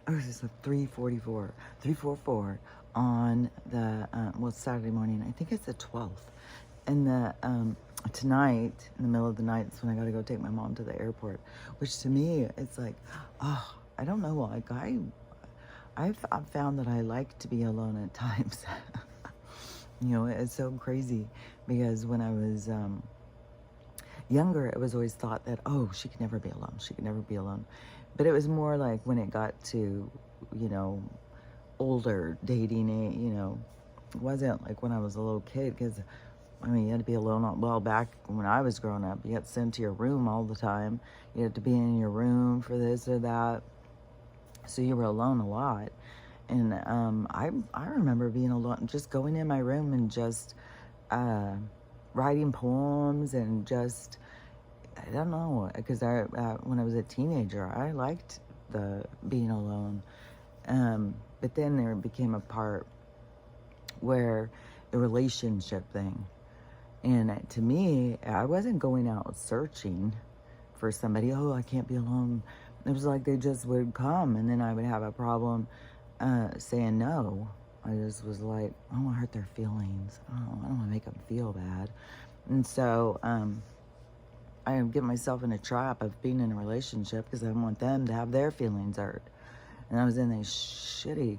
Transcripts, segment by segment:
oh, it's a 3:44, 3:44 on the, well, it's Saturday morning. I think it's the 12th. And tonight, in the middle of the night, is when I got to go take my mom to the airport, which to me, it's like, oh, I don't know. Like, I've found that I like to be alone at times. You know, it's so crazy because when I was younger, it was always thought that, oh, she could never be alone. She could never be alone. But it was more like when it got to, you know, older dating, you know, it wasn't like when I was a little kid because, I mean, you had to be alone. Well, back when I was growing up, you got sent to your room all the time. You had to be in your room for this or that. So you were alone a lot. And I remember being alone, just going in my room and just writing poems and just, I don't know, because when I was a teenager, I liked the being alone. But then there became a part where the relationship thing. And to me, I wasn't going out searching for somebody. Oh, I can't be alone. It was like they just would come, and then I would have a problem saying no. I just was like, I don't want to hurt their feelings. I don't want to make them feel bad. And so I get myself in a trap of being in a relationship because I want them to have their feelings hurt. And I was in these shitty,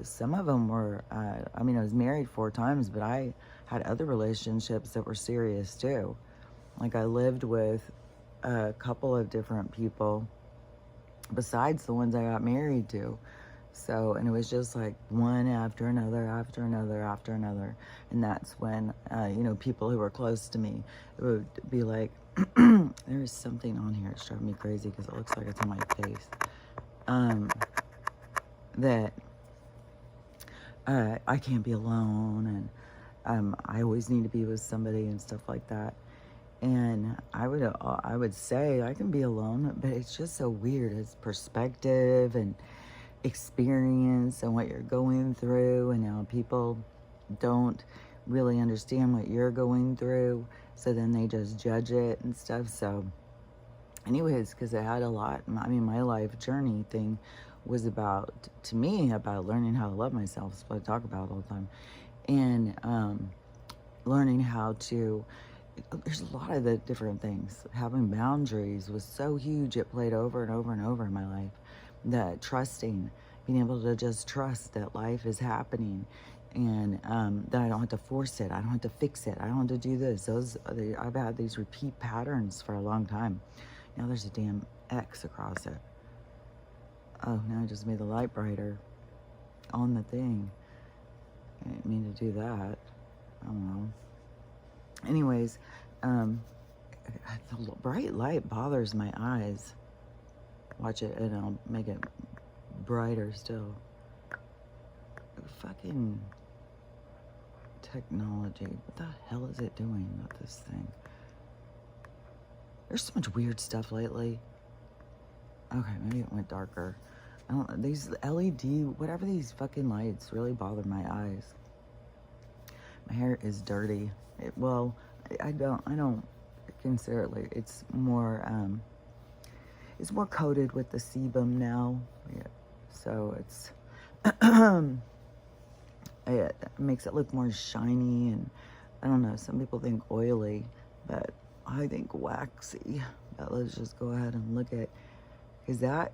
some of them were, I mean, I was married 4 times, but I had other relationships that were serious too. Like I lived with a couple of different people besides the ones I got married to. So, and it was just like one after another, after another, after another. And that's when, you know, people who were close to me would be like, there is something on here. It's driving me crazy because it looks like it's on my face. That I can't be alone, and I always need to be with somebody and stuff like that. And I would say I can be alone, but it's just so weird. It's perspective and experience and what you're going through, and how people don't really understand what you're going through, so then they just judge it and stuff. So anyways, because I had a lot, I mean, my life journey thing was about, to me, about learning how to love myself. That's what I talk about all the time. And learning how to, there's a lot of the different things. Having boundaries was so huge. It played over and over and over in my life. That trusting, being able to just trust that life is happening, and that I don't have to force it. I don't have to fix it. I don't have to do this. I've had these repeat patterns for a long time. Now there's a damn X across it. Oh, now I just made the light brighter on the thing. I didn't mean to do that. I don't know. Anyways, the bright light bothers my eyes. Watch it and I'll make it brighter still. Fucking technology. What the hell is it doing with this thing? There's so much weird stuff lately. Okay, maybe it went darker. I don't, these LED, whatever these fucking lights really bother my eyes. My hair is dirty. I don't consider it like, it's more coated with the sebum now. Yeah. So it's, it makes it look more shiny, and I don't know, some people think oily, but I think waxy. But let's just go ahead and look at, because that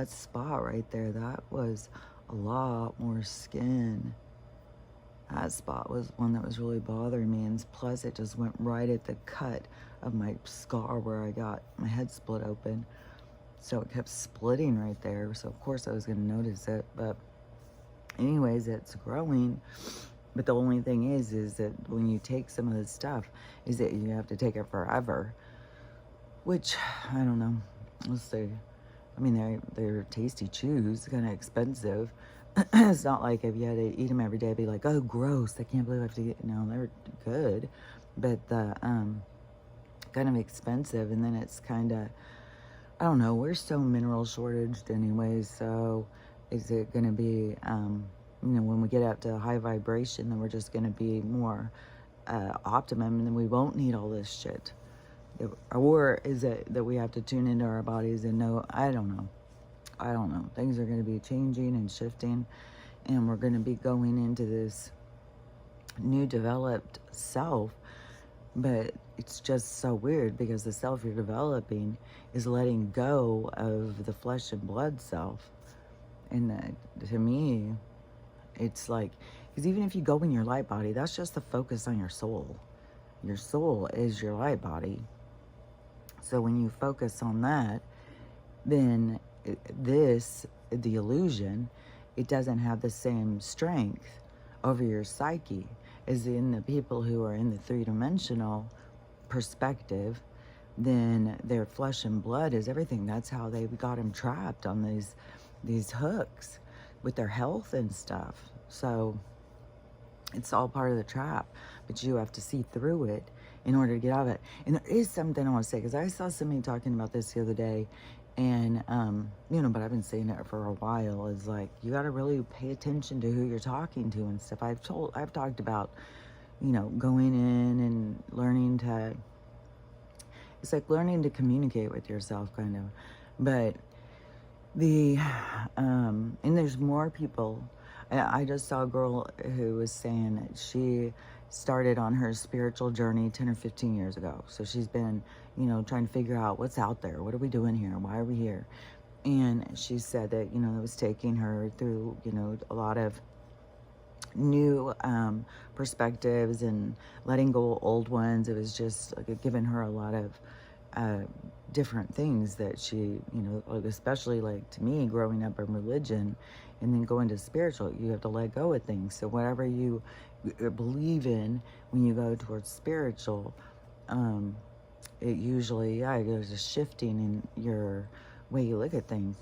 spot right there, that was a lot more skin. That spot was one that was really bothering me, and plus it just went right at the cut of my scar where I got my head split open. So it kept splitting right there, so of course I was going to notice it. But anyways, it's growing. But the only thing is that when you take some of this stuff, is that you have to take it forever. Which, I don't know. Let's see. I mean, they're tasty chews, kind of expensive. It's not like if you had to eat them every day, I'd be like, oh, gross, I can't believe I have to get, no, they're good. But the, kind of expensive, and then it's kind of, I don't know, we're so mineral shortaged anyways, so is it going to be, you know, when we get up to high vibration, then we're just going to be more optimum, and then we won't need all this shit. Or is it that we have to tune into our bodies and know, I don't know. I don't know, things are going to be changing and shifting, and we're going to be going into this new developed self. But it's just so weird because the self you're developing is letting go of the flesh and blood self. And to me, it's like, because even if you go in your light body, that's just the focus on your soul. Your soul is your light body. So when you focus on that, then the illusion, it doesn't have the same strength over your psyche as in the people who are in the three-dimensional perspective. Then their flesh and blood is everything. That's how they got them trapped on these hooks with their health and stuff. So it's all part of the trap, but you have to see through it in order to get out of it. And there is something I want to say, because I saw somebody talking about this the other day, and but I've been saying it for a while, is like, you got to really pay attention to who you're talking to and stuff. I've talked about, going in and learning to, it's like learning to communicate with yourself, kind of. But and there's more people. I just saw a girl who was saying that she started on her spiritual journey 10 or 15 years ago. So she's been, trying to figure out what's out there. What are we doing here? Why are we here? And she said that, it was taking her through, a lot of new perspectives and letting go of old ones. It was just giving her a lot of different things that she, especially like to me, growing up in religion and then going to spiritual, you have to let go of things. So whatever you believe in when you go towards spiritual, it usually, there's a shifting in your way you look at things.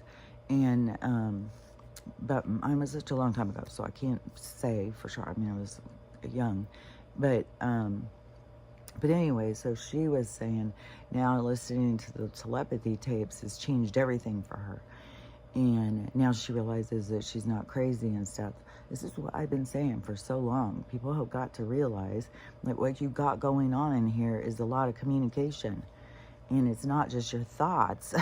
And but mine was such a long time ago, so I can't say for sure. I mean, I was young, but anyway, so she was saying now listening to the telepathy tapes has changed everything for her. And now she realizes that she's not crazy and stuff. This is what I've been saying for so long. People have got to realize that what you got going on in here is a lot of communication. And it's not just your thoughts.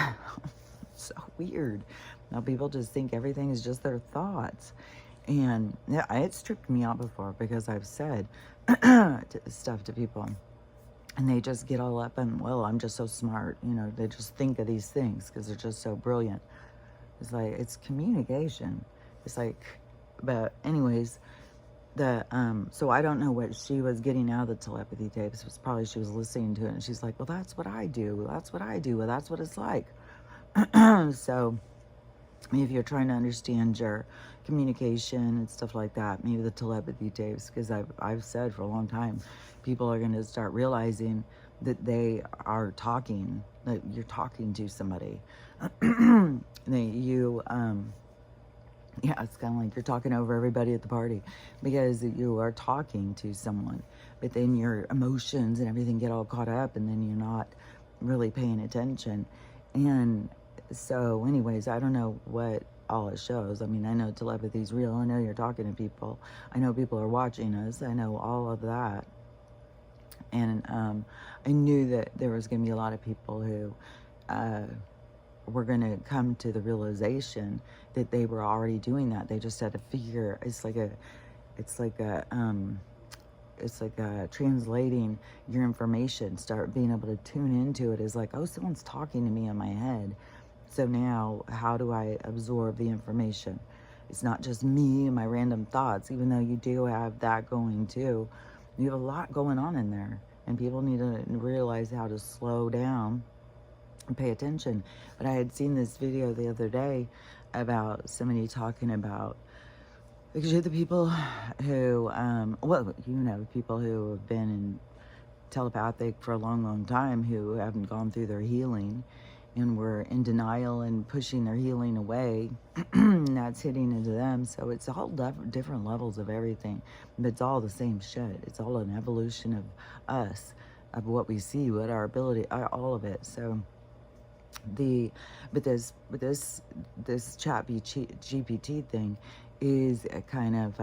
It's so weird. Now people just think everything is just their thoughts. And yeah, it's tripped me out before because I've said stuff to people. And they just get all up and, well, I'm just so smart. They just think of these things because they're just so brilliant. It's like, it's communication. It's like, but anyways, so I don't know what she was getting out of the telepathy tapes. It was probably she was listening to it and she's like, well, that's what I do. That's what I do. Well, that's what it's like. So if you're trying to understand your communication and stuff like that, maybe the telepathy tapes, because I've said for a long time, people are going to start realizing that they are talking, that you're talking to somebody. It's kind of like you're talking over everybody at the party because you are talking to someone, but then your emotions and everything get all caught up and then you're not really paying attention. And so anyways, I don't know what all it shows. I mean, I know telepathy is real. I know you're talking to people. I know people are watching us. I know all of that. And I knew that there was going to be a lot of people who were going to come to the realization that they were already doing that. They just had to figure. It's like translating your information. Start being able to tune into it. Is like, oh, someone's talking to me in my head. So now, how do I absorb the information? It's not just me and my random thoughts, even though you do have that going too. You have a lot going on in there, and people need to realize how to slow down and pay attention. But I had seen this video the other day about somebody talking about, because you're the people who, people who have been in telepathic for a long, long time, who haven't gone through their healing and were in denial and pushing their healing away. And that's hitting into them. So it's all different levels of everything, but it's all the same shit. It's all an evolution of us, of what we see, what our ability, all of it. So this chat GPT thing is a kind of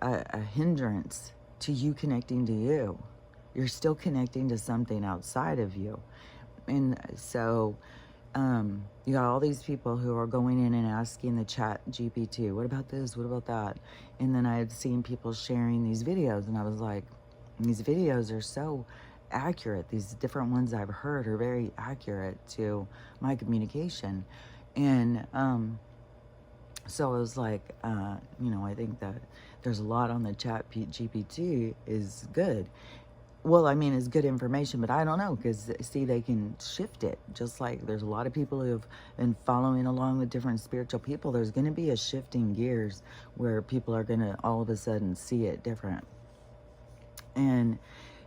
a hindrance to you connecting to you. You're still connecting to something outside of you. And so You got all these people who are going in and asking the chat GPT, what about this? What about that? And then I had seen people sharing these videos, and I was like, these videos are so accurate. These different ones I've heard are very accurate to my communication. And so I was like, I think that there's a lot on the chat GPT is good. Well, I mean, it's good information, but I don't know, because see, they can shift it. Just like there's a lot of people who have been following along with different spiritual people. There's going to be a shifting gears where people are going to all of a sudden see it different. And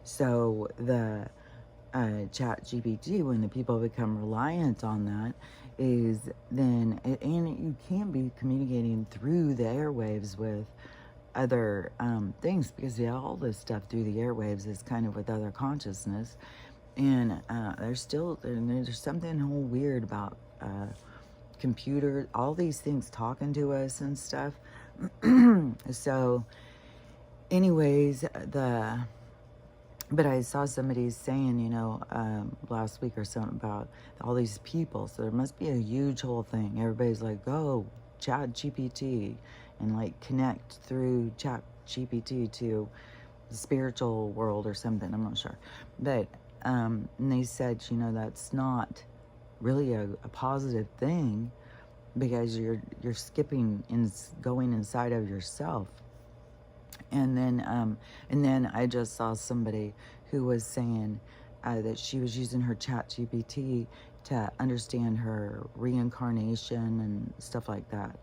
so the chat GPT, when the people become reliant on that, is then, and you can be communicating through the airwaves with other things, because all this stuff through the airwaves is kind of with other consciousness. And there's something whole weird about computer, all these things talking to us and stuff. So anyways, but I saw somebody saying, last week or something about all these people. So there must be a huge whole thing. Everybody's like, go chat GPT and like connect through chat GPT to the spiritual world or something. I'm not sure. But and they said, that's not really a positive thing, because you're skipping and going inside of yourself. And then I just saw somebody who was saying that she was using her chat GPT to understand her reincarnation and stuff like that,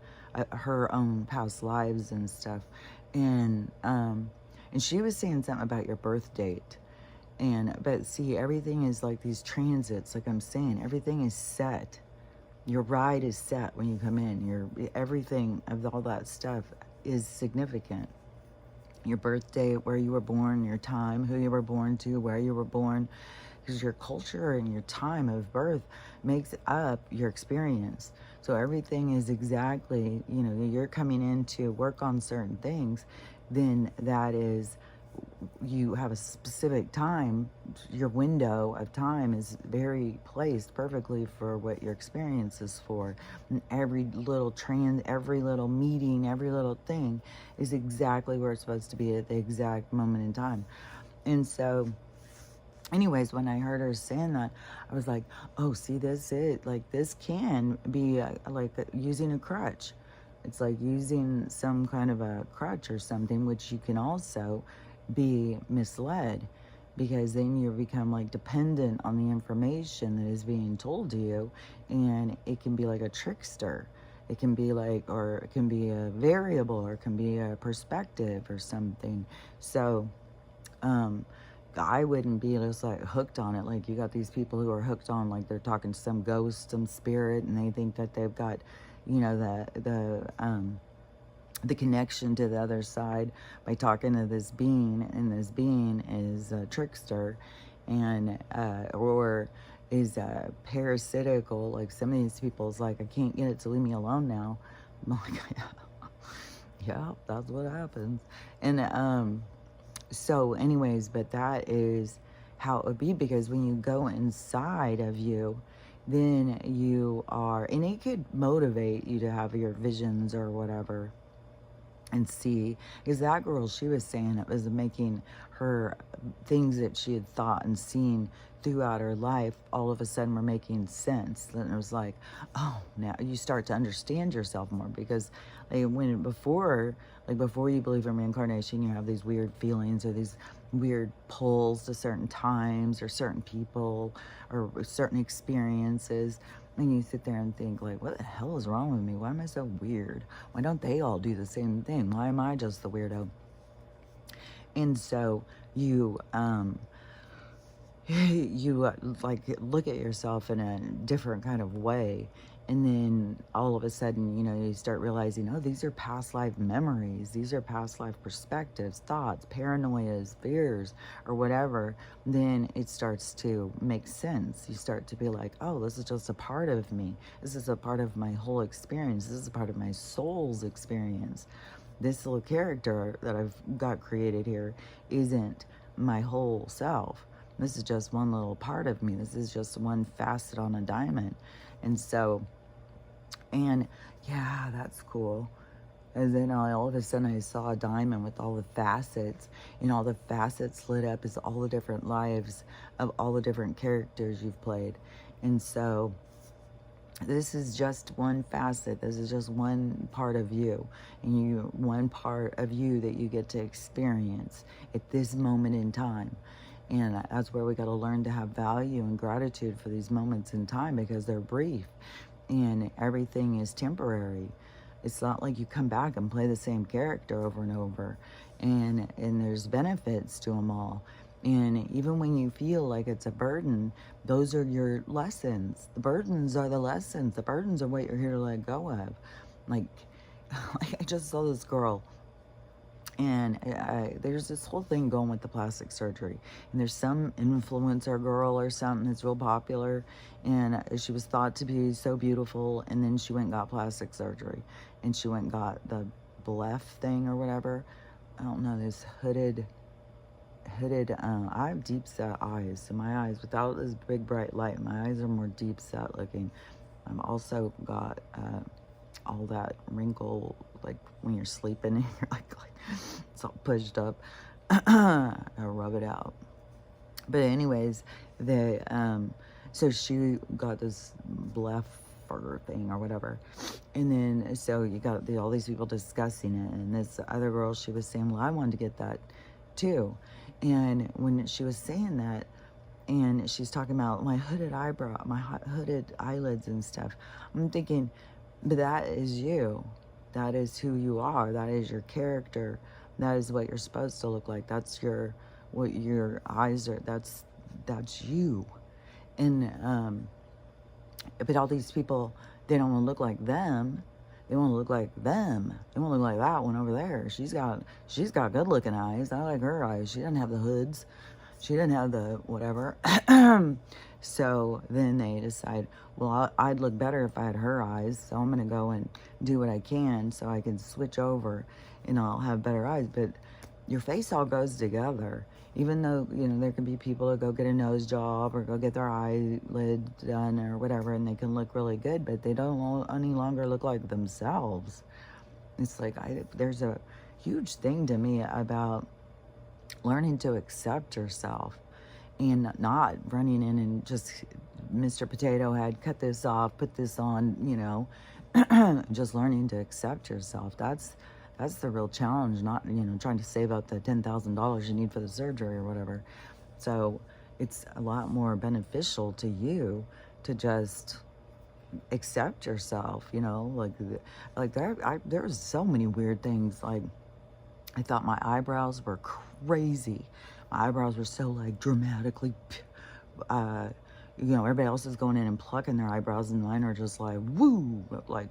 her own past lives and stuff. And she was saying something about your birth date. But see, everything is like these transits, like I'm saying, everything is set. Your ride is set when you come in. Everything of all that stuff is significant. Your birth date, where you were born, your time, who you were born to, where you were born, because your culture and your time of birth makes up your experience. So everything is exactly, you're coming in to work on certain things, then that is, you have a specific time. Your window of time is very placed perfectly for what your experience is for. And every little every little meeting, every little thing is exactly where it's supposed to be at the exact moment in time. And so anyways, when I heard her saying that, I was like, oh, see, this it. Like, this can be like using a crutch. It's like using some kind of a crutch or something, which you can also be misled, because then you become like dependent on the information that is being told to you, and it can be like a trickster. It can be like, or it can be a variable, or it can be a perspective or something. So I wouldn't be just like hooked on it. Like, you got these people who are hooked on, like, they're talking to some ghost, some spirit, and they think that they've got, the connection to the other side by talking to this being, and this being is a trickster, and or is parasitical. Like, some of these people's like, I can't get it to leave me alone now. I'm like, yeah, that's what happens. And so anyways, but that is how it would be, because when you go inside of you, then you are, and it could motivate you to have your visions or whatever, and see, because that girl, she was saying it was making her things that she had thought and seen throughout her life all of a sudden were making sense. And it was like, oh, now you start to understand yourself more, because before you believe in reincarnation, you have these weird feelings or these weird pulls to certain times or certain people or certain experiences. And you sit there and think, like, what the hell is wrong with me? Why am I so weird? Why don't they all do the same thing? Why am I just the weirdo? And so you like look at yourself in a different kind of way, and then all of a sudden, you start realizing, oh, these are past life memories, these are past life perspectives, thoughts, paranoias, fears, or whatever. Then it starts to make sense. You start to be like, oh, this is just a part of me, this is a part of my whole experience, this is a part of my soul's experience. This little character that I've got created here isn't my whole self. This is just one little part of me. This is just one facet on a diamond. And so, and yeah, that's cool. And then all of a sudden I saw a diamond with all the facets, and all the facets lit up as all the different lives of all the different characters you've played. And so this is just one facet. This is just one part of you, and one part of you that you get to experience at this moment in time. And that's where we got to learn to have value and gratitude for these moments in time, because they're brief and everything is temporary. It's not like you come back and play the same character over and over, and there's benefits to them all. And even when you feel like it's a burden, those are your lessons. The burdens are the lessons. The burdens are what you're here to let go of. Like, I just saw this girl, and there's this whole thing going with the plastic surgery. And there's some influencer girl or something that's real popular, and she was thought to be so beautiful, and then she went and got plastic surgery. And she went and got the bleph thing or whatever. I don't know, this hooded, I have deep set eyes. So my eyes, without this big bright light, my eyes are more deep set looking. I've also got all that wrinkle, like when you're sleeping and you're like it's all pushed up. I rub it out. But anyways, so she got this bleph thing or whatever, and then so you got all these people discussing it, and this other girl, she was saying, well, I wanted to get that too. And when she was saying that, and she's talking about my hooded eyebrow, my hooded eyelids and stuff, I'm thinking, but that is you. That is who you are. That is your character. That is what you're supposed to look like. That's what your eyes are. That's you. And but all these people, they don't want to look like them. They want to look like them. They want to look like that one over there. She's got good looking eyes. I like her eyes. She doesn't have the hoods. She didn't have the whatever. So then they decide, well, I'd look better if I had her eyes. So I'm going to go and do what I can so I can switch over and I'll have better eyes. But your face all goes together. Even though, there can be people that go get a nose job or go get their eyelid done or whatever, and they can look really good, but they don't any longer look like themselves. It's like, there's a huge thing to me about learning to accept yourself and not running in and just Mr. Potato Head, cut this off, put this on, just learning to accept yourself. That's the real challenge, not, trying to save up the $10,000 you need for the surgery or whatever. So it's a lot more beneficial to you to just accept yourself, like there's so many weird things. Like, I thought my eyebrows were crazy. My eyebrows were so dramatically, everybody else is going in and plucking their eyebrows, and mine are just like, woo, like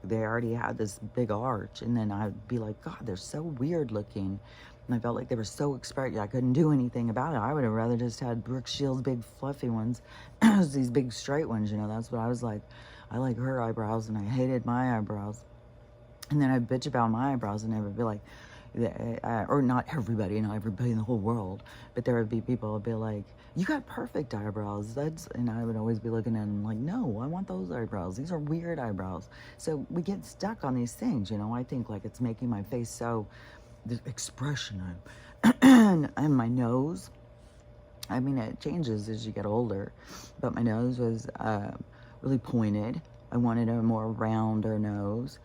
they already had this big arch. And then I'd be like, God, they're so weird looking. And I felt like they were so expressive. I couldn't do anything about it. I would have rather just had Brooke Shields' big fluffy ones, these big straight ones, that's what I was like. I like her eyebrows, and I hated my eyebrows. And then I'd bitch about my eyebrows, and I would be like, or not everybody in the whole world, but there would be people who would be like, you got perfect eyebrows. And I would always be looking at them like, no, I want those eyebrows. These are weird eyebrows. So we get stuck on these things, I think it's making my face so, the expression and my nose, it changes as you get older, but my nose was really pointed. I wanted a more rounder nose.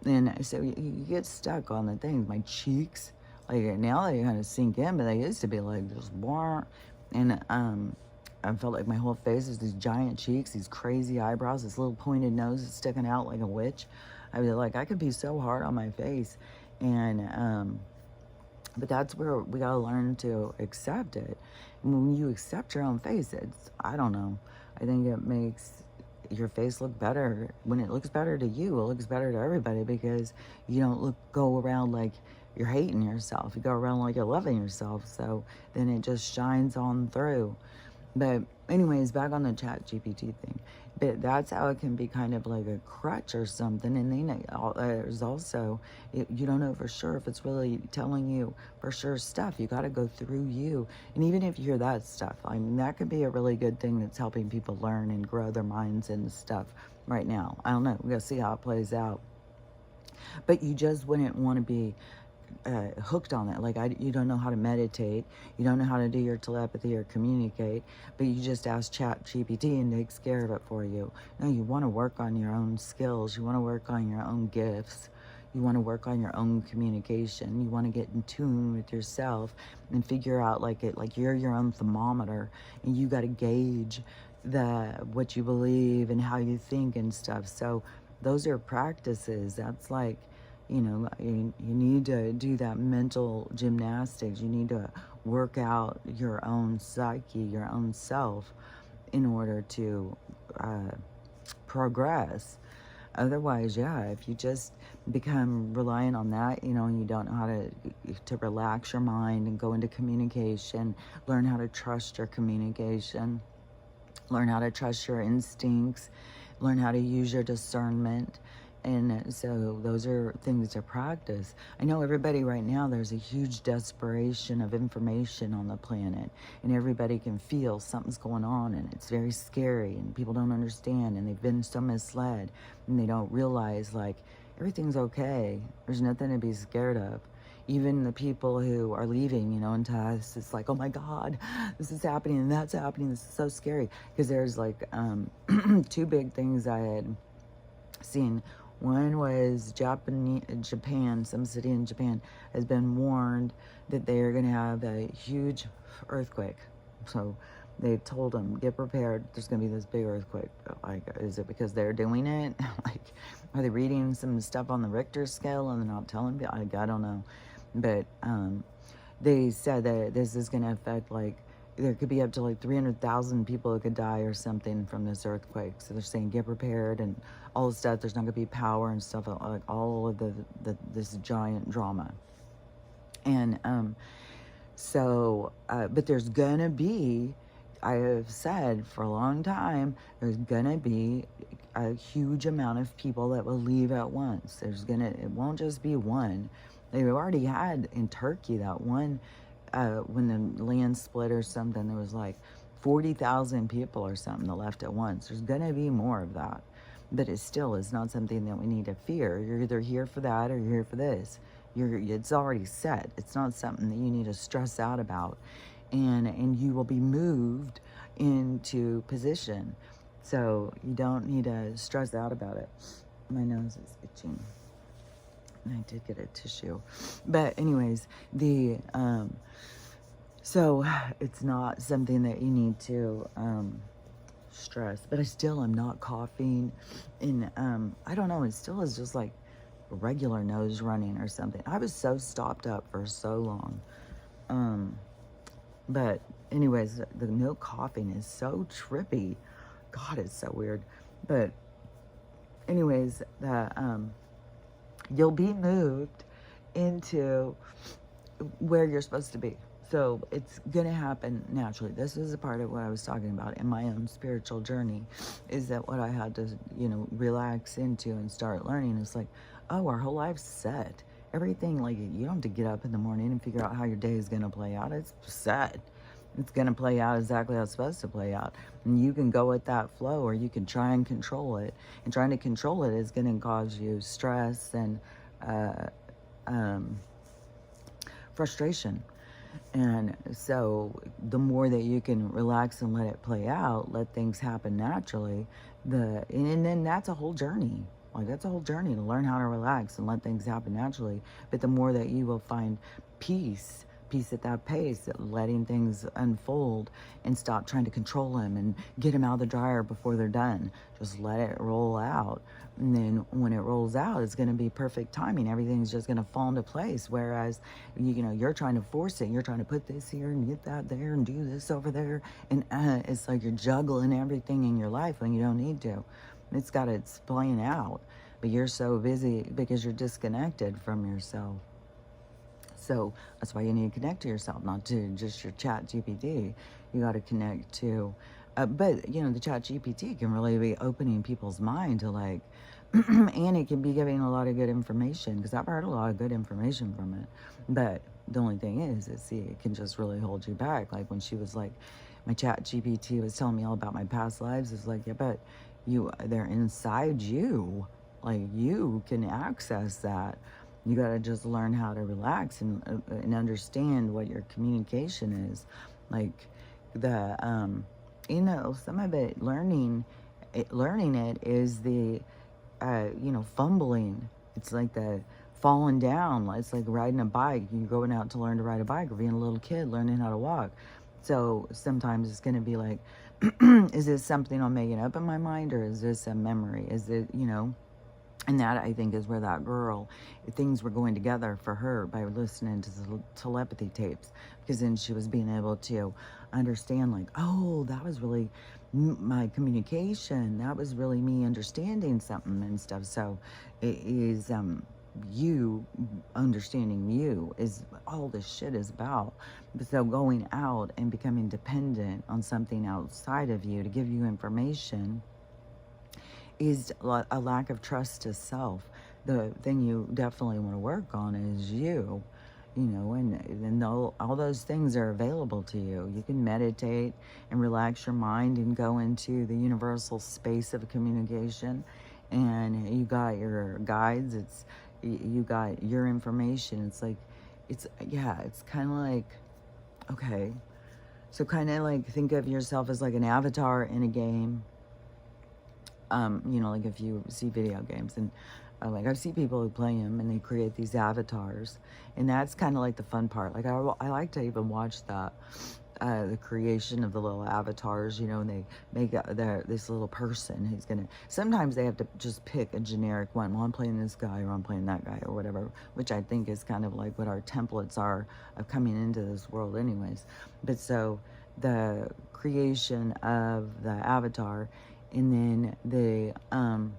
And so you get stuck on the things. My cheeks, now they kind of sink in, but they used to be just more. And I felt like my whole face was these giant cheeks, these crazy eyebrows, this little pointed nose that's sticking out like a witch. I was like, I could be so hard on my face. And but that's where we gotta learn to accept it. And when you accept your own face, I don't know, I think it makes your face look better. When it looks better to you, it looks better to everybody, because you don't go around like you're hating yourself. You go around like you're loving yourself. So then it just shines on through. But anyways, back on the chat GPT thing. But that's how it can be kind of like a crutch or something. And then there's also, you don't know for sure if it's really telling you for sure stuff. You got to go through you. And even if you hear that stuff, I mean, that could be a really good thing that's helping people learn and grow their minds and stuff right now. I don't know. We'll see how it plays out. But you just wouldn't want to be hooked on it. Like, you don't know how to meditate, you don't know how to do your telepathy or communicate, but you just ask Chat GPT and takes care of it for you. No, you want to work on your own skills, you want to work on your own gifts, you want to work on your own communication, you want to get in tune with yourself and figure out like you're your own thermometer, and you got to gauge what you believe and how you think and stuff. So those are practices. That's like, you need to do that mental gymnastics. You need to work out your own psyche, your own self, in order to progress. Otherwise, yeah, if you just become reliant on that, and you don't know how to relax your mind and go into communication, learn how to trust your communication, learn how to trust your instincts, learn how to use your discernment. And so those are things to practice. I know everybody right now, there's a huge desperation of information on the planet, and everybody can feel something's going on, and it's very scary, and people don't understand, and they've been so misled, and they don't realize, like, everything's okay. There's nothing to be scared of. Even the people who are leaving, into us, it's like, oh my God, this is happening and that's happening. This is so scary. Because there's like two big things I had seen. One was Japan, some city in Japan has been warned that they are going to have a huge earthquake. So they told them, get prepared, there's going to be this big earthquake. Like, is it because they're doing it? Like, are they reading some stuff on the Richter scale and they're not telling me? I don't know. But they said that this is going to affect, like, there could be up to like 300,000 people who could die or something from this earthquake. So they're saying get prepared and all this stuff. There's not going to be power and stuff, like all of this giant drama. And but there's going to be, I have said for a long time, there's going to be a huge amount of people that will leave at once. It won't just be one. They've already had in Turkey that one, when the land split or something, there was like 40,000 people or something that left at once. There's going to be more of that. But it still is not something that we need to fear. You're either here for that or you're here for this. It's already set. It's not something that you need to stress out about. And you will be moved into position. So you don't need to stress out about it. My nose is itching. I did get a tissue. But anyways, so it's not something that you need to stress. But I still am not coughing. And I don't know, it still is just like regular nose running or something. I was so stopped up for so long. But anyways, the no coughing is so trippy. God, it's so weird. But anyways, you'll be moved into where you're supposed to be. So it's going to happen naturally. This is a part of what I was talking about in my own spiritual journey, is that what I had to, relax into and start learning is like, oh, our whole life's set. Everything, like, you don't have to get up in the morning and figure out how your day is going to play out. It's set. It's going to play out exactly how it's supposed to play out. And you can go with that flow, or you can try and control it. And trying to control it is going to cause you stress and frustration. And so the more that you can relax and let it play out, let things happen naturally, and then that's a whole journey. Like, that's a whole journey to learn how to relax and let things happen naturally. But the more that you will find peace at that pace, letting things unfold and stop trying to control them and get them out of the dryer before they're done. Just let it roll out. And then when it rolls out, it's going to be perfect timing. Everything's just going to fall into place. Whereas, you're trying to force it. You're trying to put this here and get that there and do this over there. And it's like you're juggling everything in your life when you don't need to. It's playing out. But you're so busy because you're disconnected from yourself. So that's why you need to connect to yourself, not to just your Chat GPT. You got to connect to But, you know, the chat GPT can really be opening people's mind to like, and it can be giving a lot of good information, because I've heard a lot of good information from it. But the only thing is, see, it can just really hold you back. Like when she was like, my chat GPT was telling me all about my past lives. It's like, yeah, but they're inside you. Like you can access that. You got to just learn how to relax and understand what your communication is. Like you know, some of it, learning it is the, you know, fumbling. It's like the falling down. It's like riding a bike. You're going out to learn to ride a bike, or being a little kid learning how to walk. So sometimes it's going to be like, is this something I'm making up in my mind, or is this a memory? Is it, you know? And that, I think, is where that girl, things were going together for her by listening to the telepathy tapes, because then she was being able to understand, like, oh, that was really my communication. That was really me understanding something and stuff. So it is you understanding you is all this shit is about. So going out and becoming dependent on something outside of you to give you information is a lack of trust to self. The thing you definitely want to work on is you know, and all those things are available to you. You can meditate and relax your mind and go into the universal space of communication, and you got your guides. You got your information. It's like, it's kind of like, okay, so kind of like think of yourself as like an avatar in a game. You know, like if you see video games, and like I see people who play them and they create these avatars, and that's kind of like the fun part. Like I like to even watch that, the creation of the little avatars, you know, and they make this little person who's gonna, sometimes they have to just pick a generic one. Well, I'm playing this guy, or I'm playing that guy, or whatever, which I think is kind of like what our templates are of coming into this world anyways. But so the creation of the avatar, and then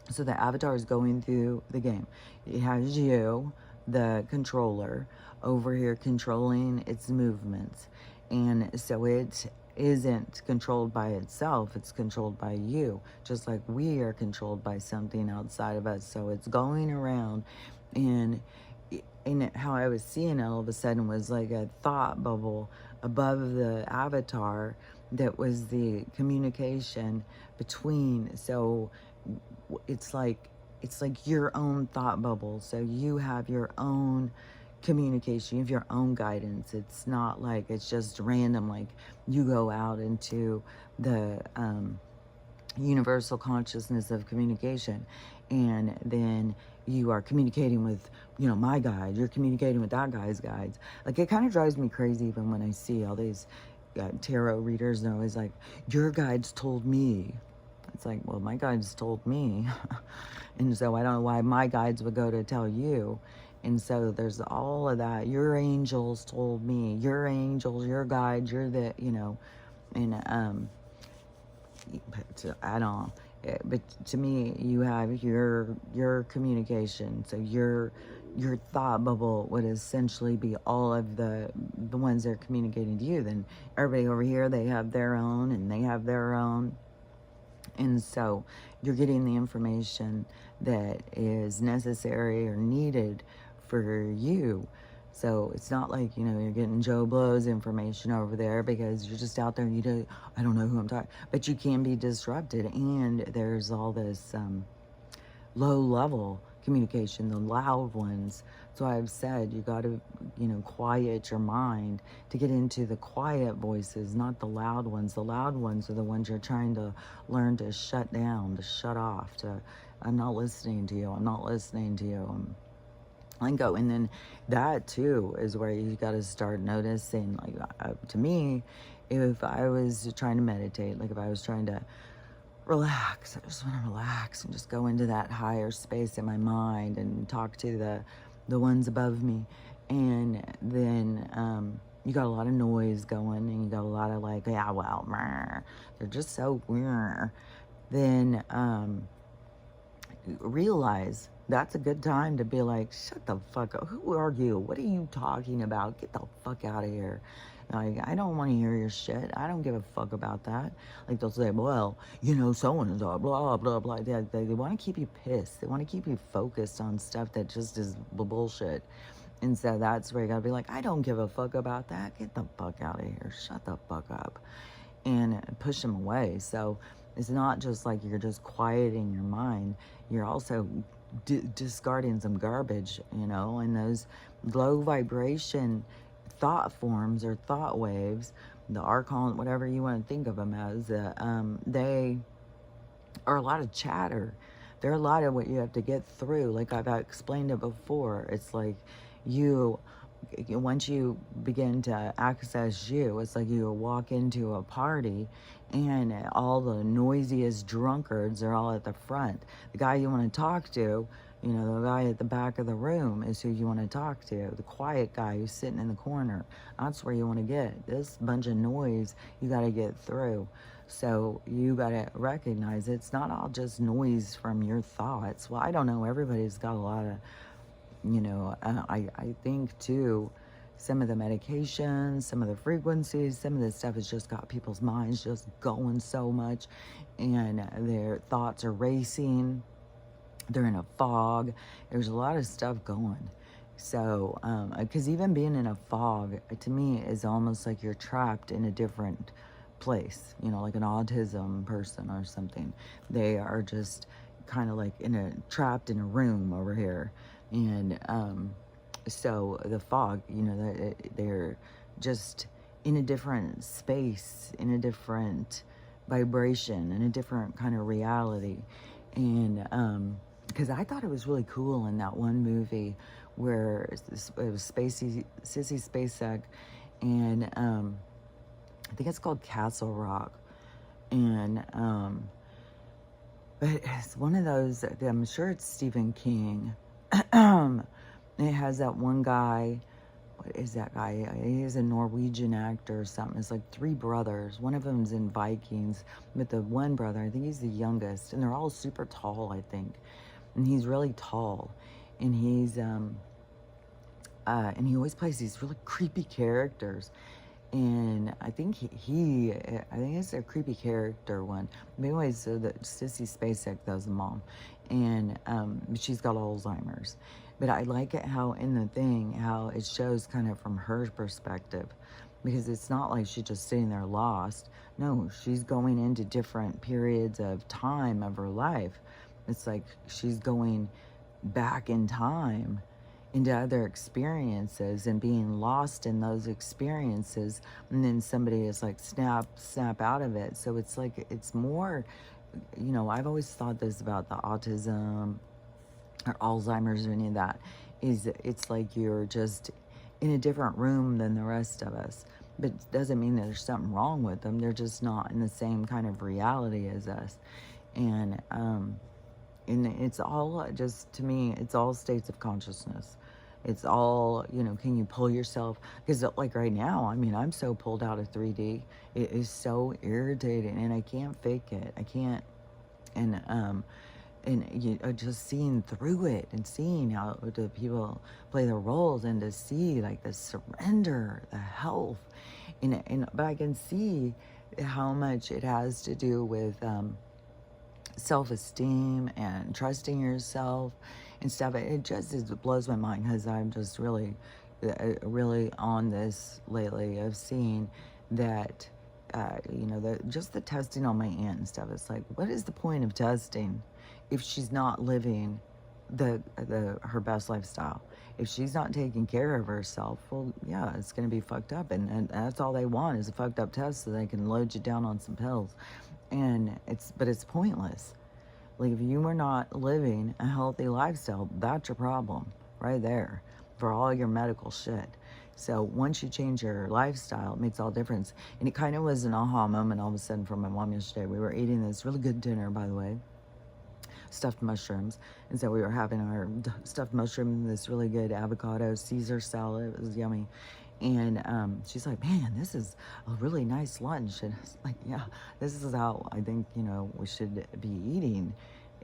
so the avatar is going through the game. It has you, the controller, over here controlling its movements. And so it isn't controlled by itself, it's controlled by you, just like we are controlled by something outside of us. So it's going around, and how I was seeing it all of a sudden was like a thought bubble above the avatar that was the communication between. So it's like your own thought bubble. So you have your own communication, you have your own guidance. It's not like it's just random, like you go out into the universal consciousness of communication, and then you are communicating with, you know, my guide, you're communicating with that guy's guides. Like it kind of drives me crazy even when I see all these tarot readers, and they're always like, your guides told me. It's like, well, my guides told me. And so I don't know why my guides would go to tell you. And so there's all of that. Your angels told me. Your angels, your guides, you're the, you know, and I don't. But to me, you have your communication. So your thought bubble would essentially be all of the ones that are communicating to you. Then everybody over here, they have their own, and they have their own. And so you're getting the information that is necessary or needed for you. So it's not like, you know, you're getting Joe Blow's information over there, because you're just out there and I don't know who I'm talking, but you can be disrupted. And there's all this low level communication, the loud ones. So I've said you got to, you know, quiet your mind to get into the quiet voices, not the loud ones. The loud ones are the ones you're trying to learn to shut down, to shut off, I'm not listening to you, I'm not listening to you. And go. And then that too is where you got to start noticing, like to me, if I was trying to meditate, like if I was trying to relax, I just want to relax and just go into that higher space in my mind and talk to the ones above me. And then you got a lot of noise going, and you got a lot of like, yeah, well, they're just so weird. Then realize that's a good time to be like, shut the fuck up. Who are you? What are you talking about? Get the fuck out of here. Like, I don't want to hear your shit. I don't give a fuck about that. Like, they'll say, well, you know, so-and-so, blah, blah, blah. They want to keep you pissed. They want to keep you focused on stuff that just is bullshit. And so that's where you gotta be like, I don't give a fuck about that. Get the fuck out of here. Shut the fuck up. And push them away. So it's not just like you're just quieting your mind. You're also discarding some garbage, you know, and those low vibration thought forms or thought waves, the archon, whatever you want to think of them as, they are a lot of chatter. They're a lot of what you have to get through. Like I've explained it before. It's like once you begin to access you, it's like you walk into a party and all the noisiest drunkards are all at the front. The guy you want to talk to, you know, the guy at the back of the room is who you want to talk to. The quiet guy who's sitting in the corner. That's where you want to get. This bunch of noise you got to get through. So you got to recognize it's not all just noise from your thoughts. Well, I don't know. Everybody's got a lot of, you know, I think too, some of the medications, some of the frequencies, some of this stuff has just got people's minds just going so much, and their thoughts are racing. They're in a fog. There's a lot of stuff going. So, because even being in a fog, to me, is almost like you're trapped in a different place, you know, like an autism person or something. They are just kind of like trapped in a room over here. And so the fog, you know, they're just in a different space, in a different vibration, in a different kind of reality. And because I thought it was really cool in that one movie where it was Sissy Spacek, and I think it's called Castle Rock. And but it's one of those, I'm sure it's Stephen King. It has that one guy. What is that guy? He's a Norwegian actor or something. It's like three brothers. One of them's in Vikings, but the one brother, I think he's the youngest, and they're all super tall, I think. And he's really tall, and he's and he always plays these really creepy characters. And I think I think it's a creepy character one. But anyways, so that Sissy Spacek does the mom, and she's got Alzheimer's. But I like it how in the thing, how it shows kind of from her perspective, because it's not like she's just sitting there lost. No, she's going into different periods of time of her life. It's like she's going back in time into other experiences and being lost in those experiences, and then somebody is like snap out of it. So it's like, it's more, you know, I've always thought this about the autism or Alzheimer's or any of that, is it's like you're just in a different room than the rest of us. But it doesn't mean that there's something wrong with them. They're just not in the same kind of reality as us. And it's all just, to me, it's all states of consciousness. It's all, you know, can you pull yourself? Because like right now, I mean, I'm so pulled out of 3D. It is so irritating, and I can't fake it. I can't. And you just seeing through it and seeing how the people play their roles, and to see like the surrender, the health, but I can see how much it has to do with self-esteem and trusting yourself and stuff. It blows my mind, because I'm just really on this lately of seeing that you know, just the testing on my aunt and stuff. It's like, what is the point of testing if she's not living her best lifestyle? If she's not taking care of herself, well, yeah, it's going to be fucked up. And that's all they want, is a fucked up test so they can load you down on some pills. But it's pointless. Like, if you are not living a healthy lifestyle, that's your problem right there for all your medical shit. So once you change your lifestyle, it makes all difference. And it kind of was an aha moment all of a sudden for my mom yesterday. We were eating this really good dinner, by the way, stuffed mushrooms. And so we were having our stuffed mushroom, this really good avocado Caesar salad. It was yummy. And she's like, man, this is a really nice lunch. And I was like, yeah, this is how I think, you know, we should be eating,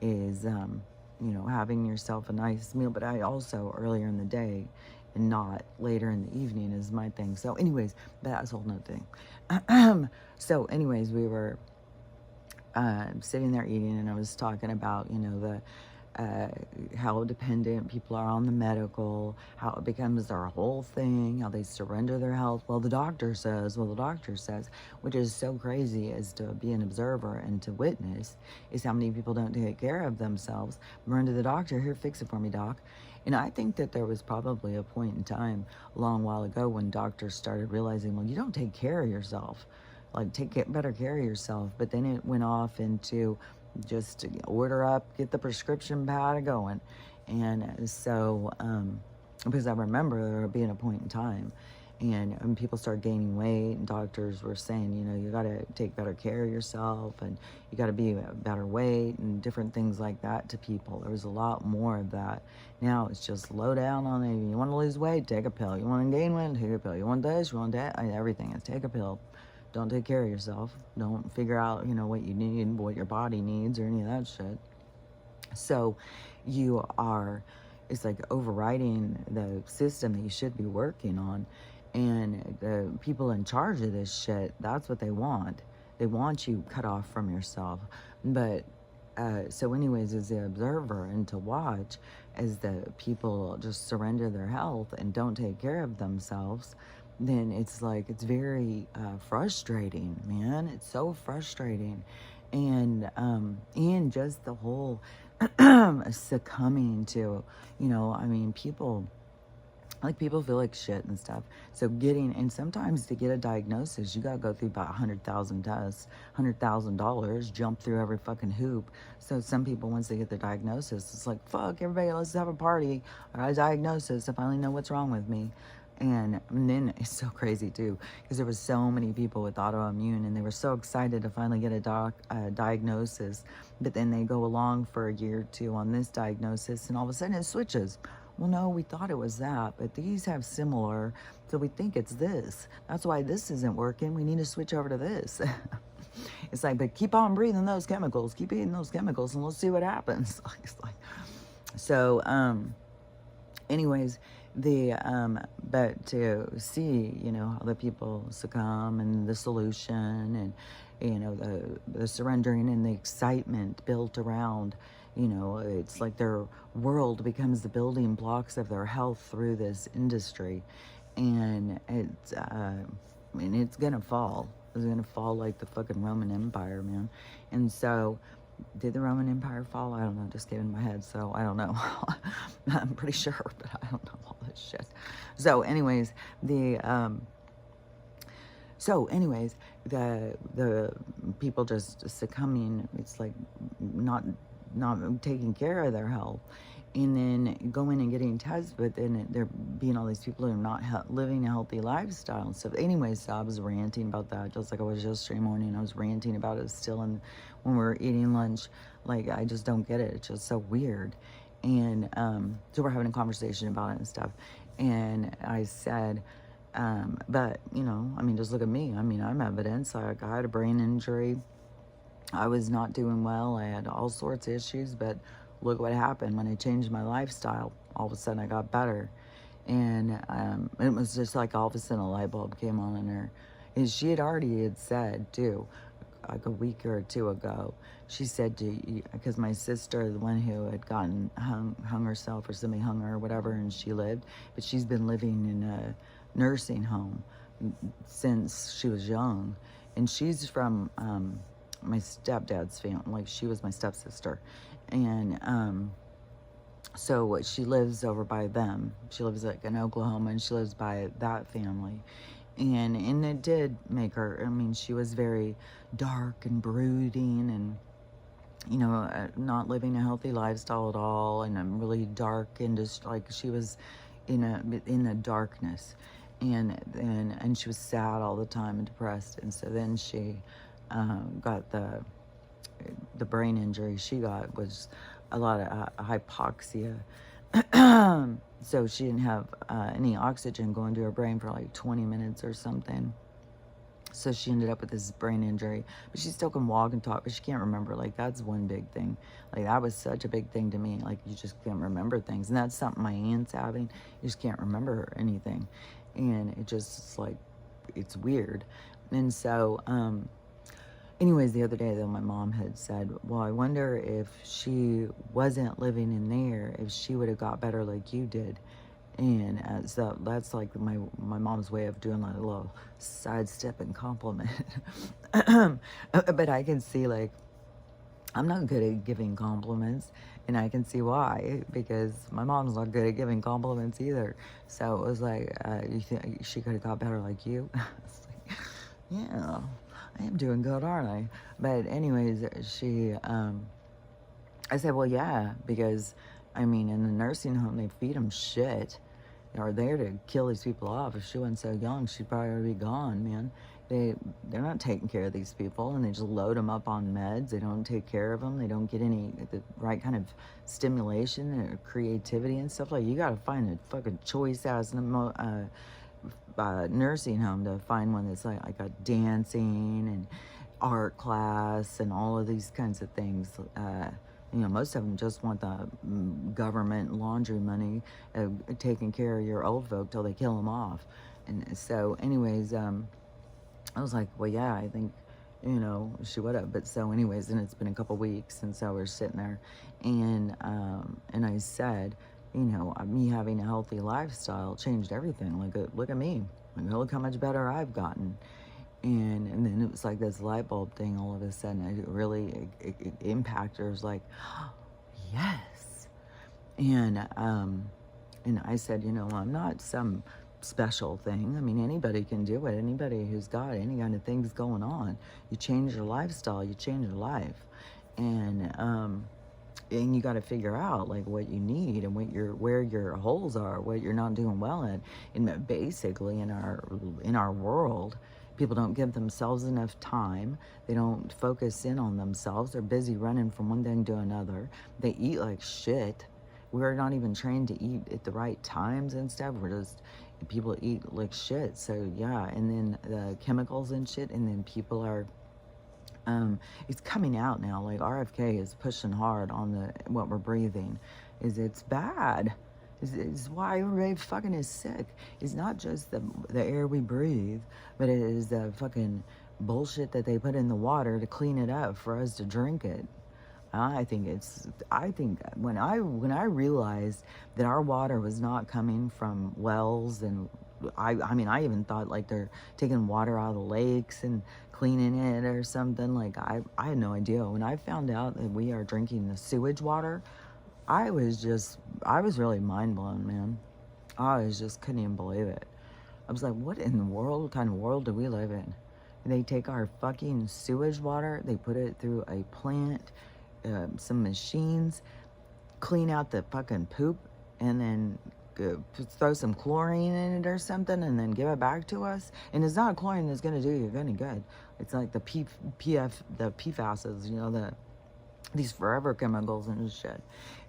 is, you know, having yourself a nice meal. But I also, earlier in the day, and not later in the evening is my thing. So anyways, but that's a whole nother thing. So anyways, we were sitting there eating, and I was talking about, the how dependent people are on the medical, how it becomes their whole thing, how they surrender their health. Well, the doctor says, which is so crazy as to be an observer and to witness, is how many people don't take care of themselves. Run to the doctor, here, fix it for me, doc. And I think that there was probably a point in time a long while ago when doctors started realizing, well, you don't take care of yourself. Like, better care of yourself. But then it went off into just order up, get the prescription pad going. And so, because I remember there being a point in time, and people started gaining weight, and doctors were saying, you got to take better care of yourself, and you got to be a better weight, and different things like that to people. There was a lot more of that. Now it's just low down on it. You want to lose weight, take a pill. You want to gain weight, take a pill. You want this, you want that, everything is take a pill. Don't take care of yourself. Don't figure out, what you need, what your body needs, or any of that shit. So it's like overriding the system that you should be working on. And the people in charge of this shit, that's what they want. They want you cut off from yourself. But, so anyways, as the observer and to watch as the people just surrender their health and don't take care of themselves, then it's like, it's very frustrating, man. It's so frustrating. And just the whole succumbing to, people feel like shit and stuff. So and sometimes to get a diagnosis, you gotta go through about 100,000 tests, $100,000, jump through every fucking hoop. So some people, once they get their diagnosis, it's like, fuck, everybody, let's have a party. I got a diagnosis. I finally know what's wrong with me. And then it's so crazy too, because there was so many people with autoimmune, and they were so excited to finally get a diagnosis. But then they go along for a year or two on this diagnosis, and all of a sudden it switches. Well, no, we thought it was that, but these have similar, so we think it's this. That's why this isn't working. We need to switch over to this. It's like, but keep on breathing those chemicals, keep eating those chemicals, and let's see what happens. So, anyways, but to see, how the people succumb, and the solution, and, the surrendering and the excitement built around, it's like their world becomes the building blocks of their health through this industry. And it's gonna fall. It's gonna fall like the fucking Roman Empire, man. And so, did the Roman Empire fall? I don't know, just came in my head, so I don't know. I'm pretty sure, but I don't know all this shit. So anyways, the people just succumbing, it's like not taking care of their health, and then going and getting tested, but then there being all these people who are not living a healthy lifestyle and stuff. Anyways, so I was ranting about that, just like I was yesterday morning. I was ranting about it still, and when we were eating lunch, like, I just don't get it. It's just so weird. And so we're having a conversation about it and stuff, and I said, but just look at me. I'm evidence. I had a brain injury. I was not doing well. I had all sorts of issues, but look what happened when I changed my lifestyle. All of a sudden I got better. And it was just like all of a sudden a light bulb came on in her. And she had said too, like a week or two ago, she said, because my sister, the one who had gotten hung herself, or somebody hung her or whatever, and she lived, but she's been living in a nursing home since she was young. And she's from my stepdad's family. Like, she was my stepsister. And so she lives over by them. She lives like in Oklahoma, and she lives by that family. And it did make her, she was very dark and brooding, and not living a healthy lifestyle at all, and I'm really dark, and just like she was in a darkness, and she was sad all the time and depressed. And so then she got the brain injury she got was a lot of hypoxia. So she didn't have any oxygen going to her brain for like 20 minutes or something. So she ended up with this brain injury, but she still can walk and talk, but she can't remember. Like, that's one big thing. Like, that was such a big thing to me. Like, you just can't remember things. And that's something my aunt's having. You just can't remember anything. And it just, it's like, it's weird. And so, anyways, the other day, though, my mom had said, well, I wonder if she wasn't living in there, if she would have got better like you did. And so that's like my mom's way of doing like a little sidestep and compliment. But I can see, like, I'm not good at giving compliments, and I can see why, because my mom's not good at giving compliments either. So it was like, you think she could have got better like you? It's like, yeah, I am doing good, aren't I? But anyways, I said, well, yeah, because, I mean, in the nursing home, they feed them shit. They are there to kill these people off. If she wasn't so young, she'd probably already be gone, man. They're not taking care of these people, and they just load them up on meds. They don't take care of them. They don't get the right kind of stimulation or creativity and stuff. Like, you got to find a fucking choice-ass nursing home to find one that's like a dancing and art class and all of these kinds of things. Most of them just want the government laundry money, taking care of your old folk till they kill them off. And so, anyways, I was like, well, yeah, I think, she would have. But so, anyways, and it's been a couple weeks, and so we're sitting there, and I said, me having a healthy lifestyle changed everything. Like, look at me. Like, look how much better I've gotten. And then it was like this light bulb thing all of a sudden. It really impacted. It was like, oh, yes. And I said, I'm not some special thing. I mean, anybody can do it. Anybody who's got any kind of things going on. You change your lifestyle, you change your life. And you got to figure out like what you need and where your holes are, what you're not doing well in. And basically in our world, people don't give themselves enough time. They don't focus in on themselves. They're busy running from one thing to another. They eat like shit. We're not even trained to eat at the right times and stuff. People eat like shit. So yeah, and then the chemicals and shit, and then people are, it's coming out now. Like RFK is pushing hard on what we're breathing. It's bad. Is why everybody fucking is sick. It's not just the air we breathe, but it is the fucking bullshit that they put in the water to clean it up for us to drink it. I think when I realized that our water was not coming from wells, and I mean I even thought like they're taking water out of the lakes and cleaning it or something. Like I had no idea. When I found out that we are drinking the sewage water, I was really mind blown, man. I just couldn't even believe it. I was like, what in the world? What kind of world do we live in? They take our fucking sewage water, they put it through a plant, some machines, clean out the fucking poop, and then throw some chlorine in it or something, and then give it back to us. And it's not chlorine that's going to do you any good. It's like the PFASs, these forever chemicals and shit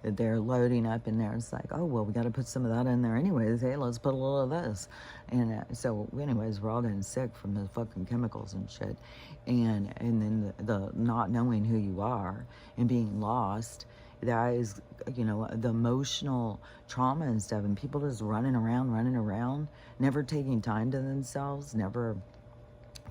that they're loading up in there. It's like, oh, well, we got to put some of that in there anyways. Hey, let's put a little of this. And so anyways, we're all getting sick from the fucking chemicals and shit. And then the not knowing who you are and being lost, that is, the emotional trauma and stuff. And people just running around, never taking time to themselves, never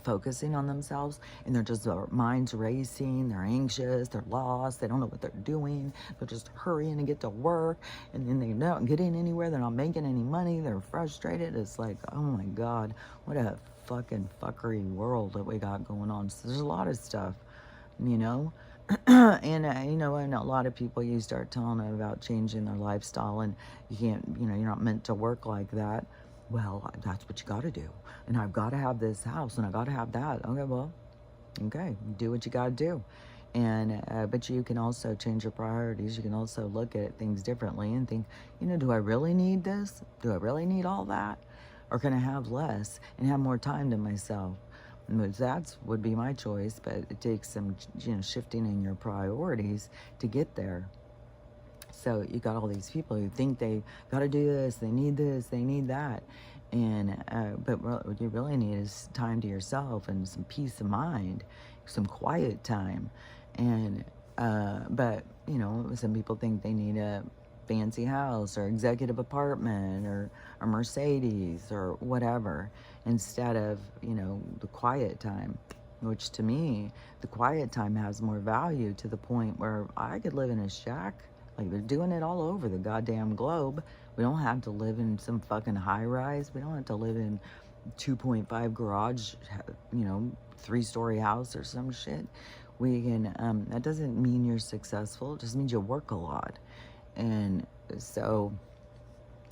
focusing on themselves, and they're just, their minds racing, they're anxious, they're lost, they don't know what they're doing, they're just hurrying to get to work, and then they're not getting anywhere, they're not making any money, they're frustrated. It's like, oh my God, what a fucking fuckery world that we got going on. So there's a lot of stuff, and and a lot of people, you start telling them about changing their lifestyle, and you can't, you're not meant to work like that. Well, that's what you got to do. And I've got to have this house, and I got to have that. Okay, well, okay, do what you got to do. And, but you can also change your priorities. You can also look at things differently and think, do I really need this? Do I really need all that? Or can I have less and have more time to myself? That would be my choice, but it takes some, shifting in your priorities to get there. so you got all these people who think they got to do this, they need that. And, but what you really need is time to yourself and some peace of mind, some quiet time. And, but, you know, some people think they need a fancy house or executive apartment or a Mercedes or whatever, instead of, you know, the quiet time, which to me, the quiet time has more value, to the point where I could live in a shack. Like, they're doing it all over the goddamn globe. We don't have to live in some fucking high rise. We don't have to live in 2.5 garage, you know, 3-story house or some shit. We can, that doesn't mean you're successful. It just means you work a lot. And so,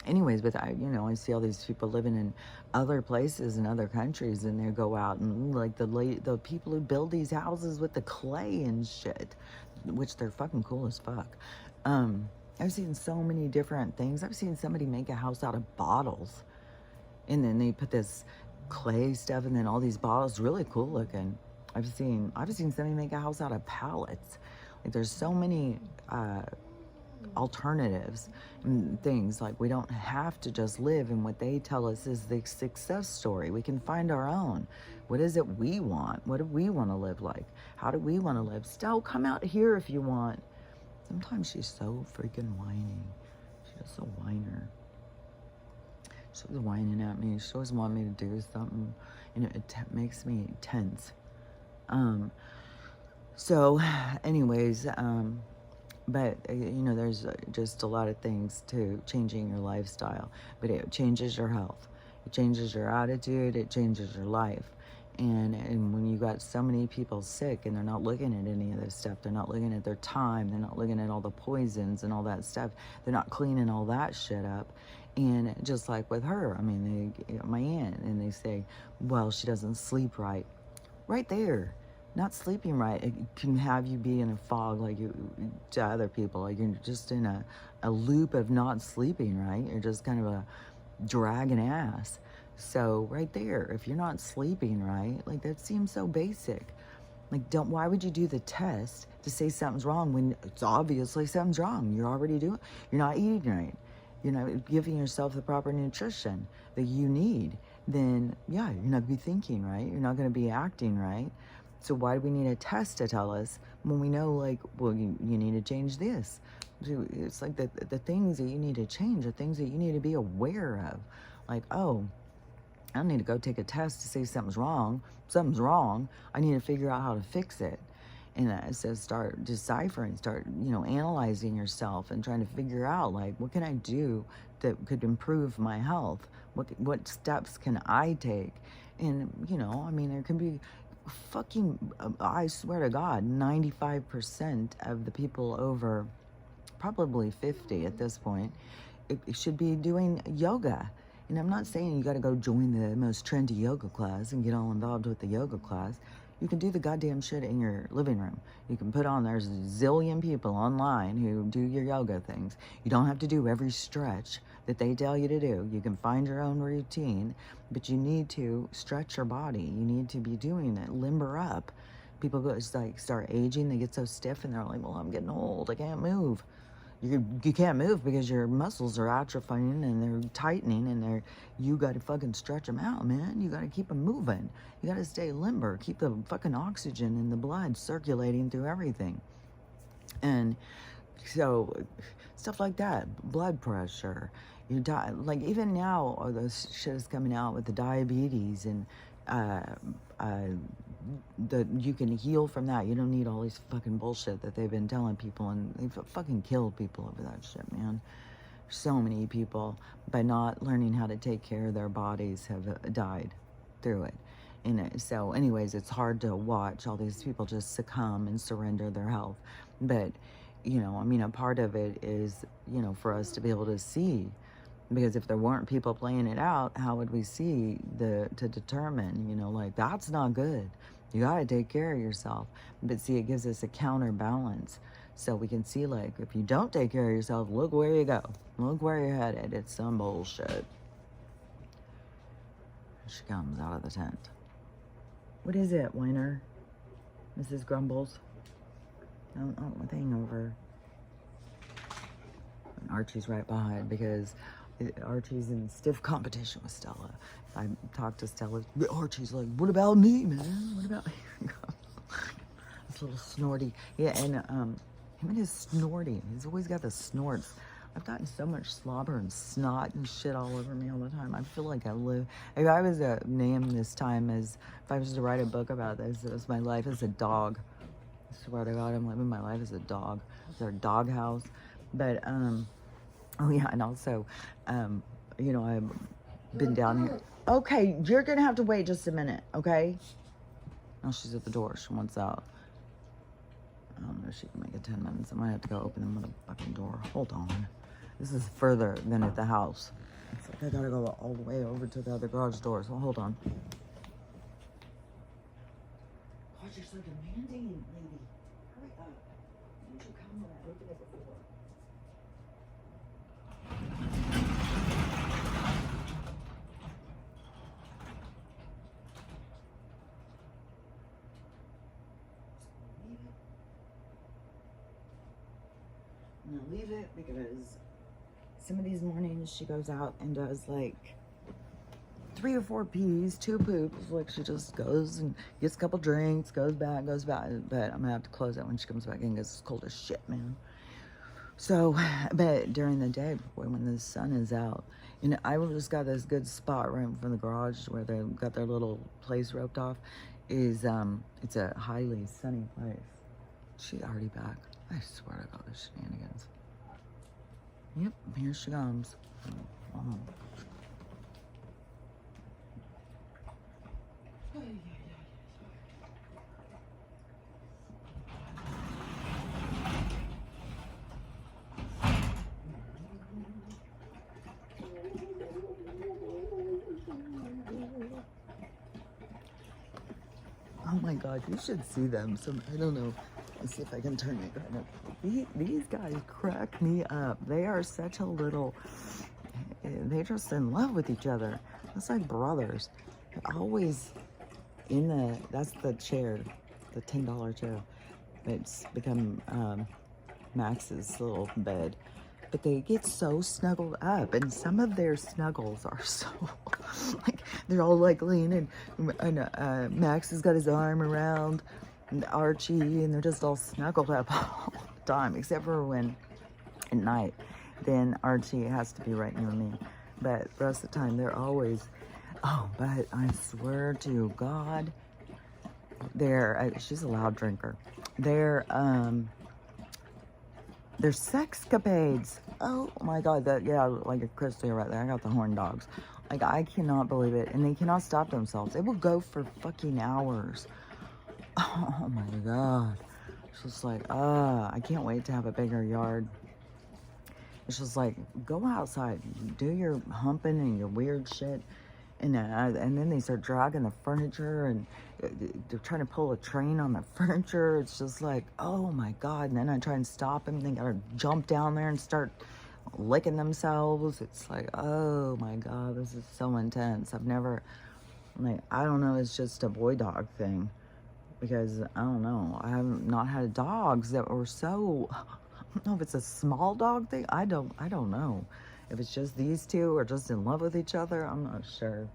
anyways, but I, you know, I see all these people living in other places in other countries, and they go out and like the people who build these houses with the clay and shit, which they're fucking cool as fuck. I've seen so many different things. I've seen somebody make a house out of bottles, and then they put this clay stuff and then all these bottles, really cool looking. I've seen somebody make a house out of pallets. Like, there's so many alternatives and things. Like, we don't have to just live in what they tell us is the success story. We can find our own. What is it we want? What do we want to live like? How do we want to live? Still, come out here if you want. Sometimes she's so freaking whiny. She's a whiner. She was whining at me. She always wanted me to do something, and it makes me tense. So, anyways, but, you know, there's just a lot of things to changing your lifestyle. But it changes your health. It changes your attitude. It changes your life. And when you got so many people sick and they're not looking at any of this stuff, they're not looking at their time, they're not looking at all the poisons and all that stuff, they're not cleaning all that shit up. And just like with her, I mean, my aunt, and they say, well, she doesn't sleep right. Right there. Not sleeping right, it can have you be in a fog, like to other people. Like, you're just in a loop of not sleeping right. You're just kind of a dragging ass. So right there, if you're not sleeping right, like, that seems so basic. Like, why would you do the test to say something's wrong when it's obviously something's wrong? You're not eating right. You're not giving yourself the proper nutrition that you need. Then, yeah, you're not going to be thinking right. You're not going to be acting right. So why do we need a test to tell us when we know, like, well, you need to change this? It's like the things that you need to change are things that you need to be aware of. Like, oh, I don't need to go take a test to say something's wrong. Something's wrong. I need to figure out how to fix it. And it says start deciphering, start, you know, analyzing yourself and trying to figure out, like, what can I do that could improve my health? What steps can I take? And, you know, I mean, there can be fucking, I swear to God, 95% of the people over probably 50 at this point, it should be doing yoga. And I'm not saying you got to go join the most trendy yoga class and get all involved with the yoga class. You can do the goddamn shit in your living room. You can put on, there's a zillion people online who do your yoga things. You don't have to do every stretch that they tell you to do. You can find your own routine, but you need to stretch your body. You need to be doing it. Limber up. People go, it's like, start aging. They get so stiff and they're like, well, I'm getting old. I can't move. You can't move because your muscles are atrophying and they're tightening, and you got to fucking stretch them out, man. You got to keep them moving. You got to stay limber. Keep the fucking oxygen in the blood circulating through everything. And so stuff like that, blood pressure, like, even now, all this shit is coming out with the diabetes, and you can heal from that. You don't need all these fucking bullshit that they've been telling people, and they've fucking killed people over that shit, man. So many people, by not learning how to take care of their bodies, have died through it. And so, anyways, it's hard to watch all these people just succumb and surrender their health. But, you know, I mean, a part of it is, you know, for us to be able to see. Because if there weren't people playing it out, how would we see to determine, you know, like, that's not good. You got to take care of yourself. But see, it gives us a counterbalance. So we can see, like, if you don't take care of yourself, look where you go. Look where you're headed. It's some bullshit. She comes out of the tent. What is it, whiner? Mrs. Grumbles? Oh, a hangover. Archie's right behind because Archie's in stiff competition with Stella. I talked to Stella. Archie's like, what about me, man? What about me? This little snorty. Yeah, and him and his snorting. He's always got the snorts. I've gotten so much slobber and snot and shit all over me all the time. I feel like I live. If I was to name this time as, if I was to write a book about this, it was my life as a dog. I swear to God, I'm living my life as a dog. It's our dog house. But, oh yeah, and also, you know, I've been down here. Okay, you're gonna have to wait just a minute, okay? Oh, she's at the door. She wants out. I don't know if she can make it 10 minutes. I might have to go open them with a fucking door. Hold on. This is further than at the house. It's like I gotta go all the way over to the other garage door, so hold on. God, you're so demanding, lady. Hurry up. Why don't you come when I open it before? I'm gonna leave it because some of these mornings she goes out and does like 3 or 4 pees, 2 poops. Like she just goes and gets a couple drinks, goes back. But I'm gonna have to close it when she comes back in because it's cold as shit, man. So, but during the day, boy, when the sun is out, and I just got this good spot right in front of the garage where they got their little place roped off. It's a highly sunny place. She's already back. I swear to God, there's shenanigans. Yep, here she comes. Oh. Oh my God, you should see them. So I don't know. Let's see if I can turn it. These guys crack me up. They are such a little. They're just in love with each other. It's like brothers. They're always in the. That's the chair, the $10 chair. It's become Max's little bed. But they get so snuggled up, and some of their snuggles are so like they're all like leaning, and Max has got his arm around Archie, and they're just all snuggled up all the time, except for when at night, then Archie has to be right near me. But the rest of the time, they're always. Oh, but I swear to God, she's a loud drinker. They're sexcapades. Oh my God, like a Christy right there. I got the horn dogs. Like, I cannot believe it. And they cannot stop themselves. They will go for fucking hours. Oh my God. It's just like, I can't wait to have a bigger yard. It's just like, go outside, do your humping and your weird shit. And then they start dragging the furniture, and they're trying to pull a train on the furniture. It's just like, oh my God. And then I try and stop them. They gotta jump down there and start licking themselves. It's like, oh my God, this is so intense. I've never, like, I don't know, it's just a boy dog thing. Because, I don't know, I have not had dogs that were so, I don't know if it's a small dog thing. I don't know. If it's just these two or just in love with each other, I'm not sure.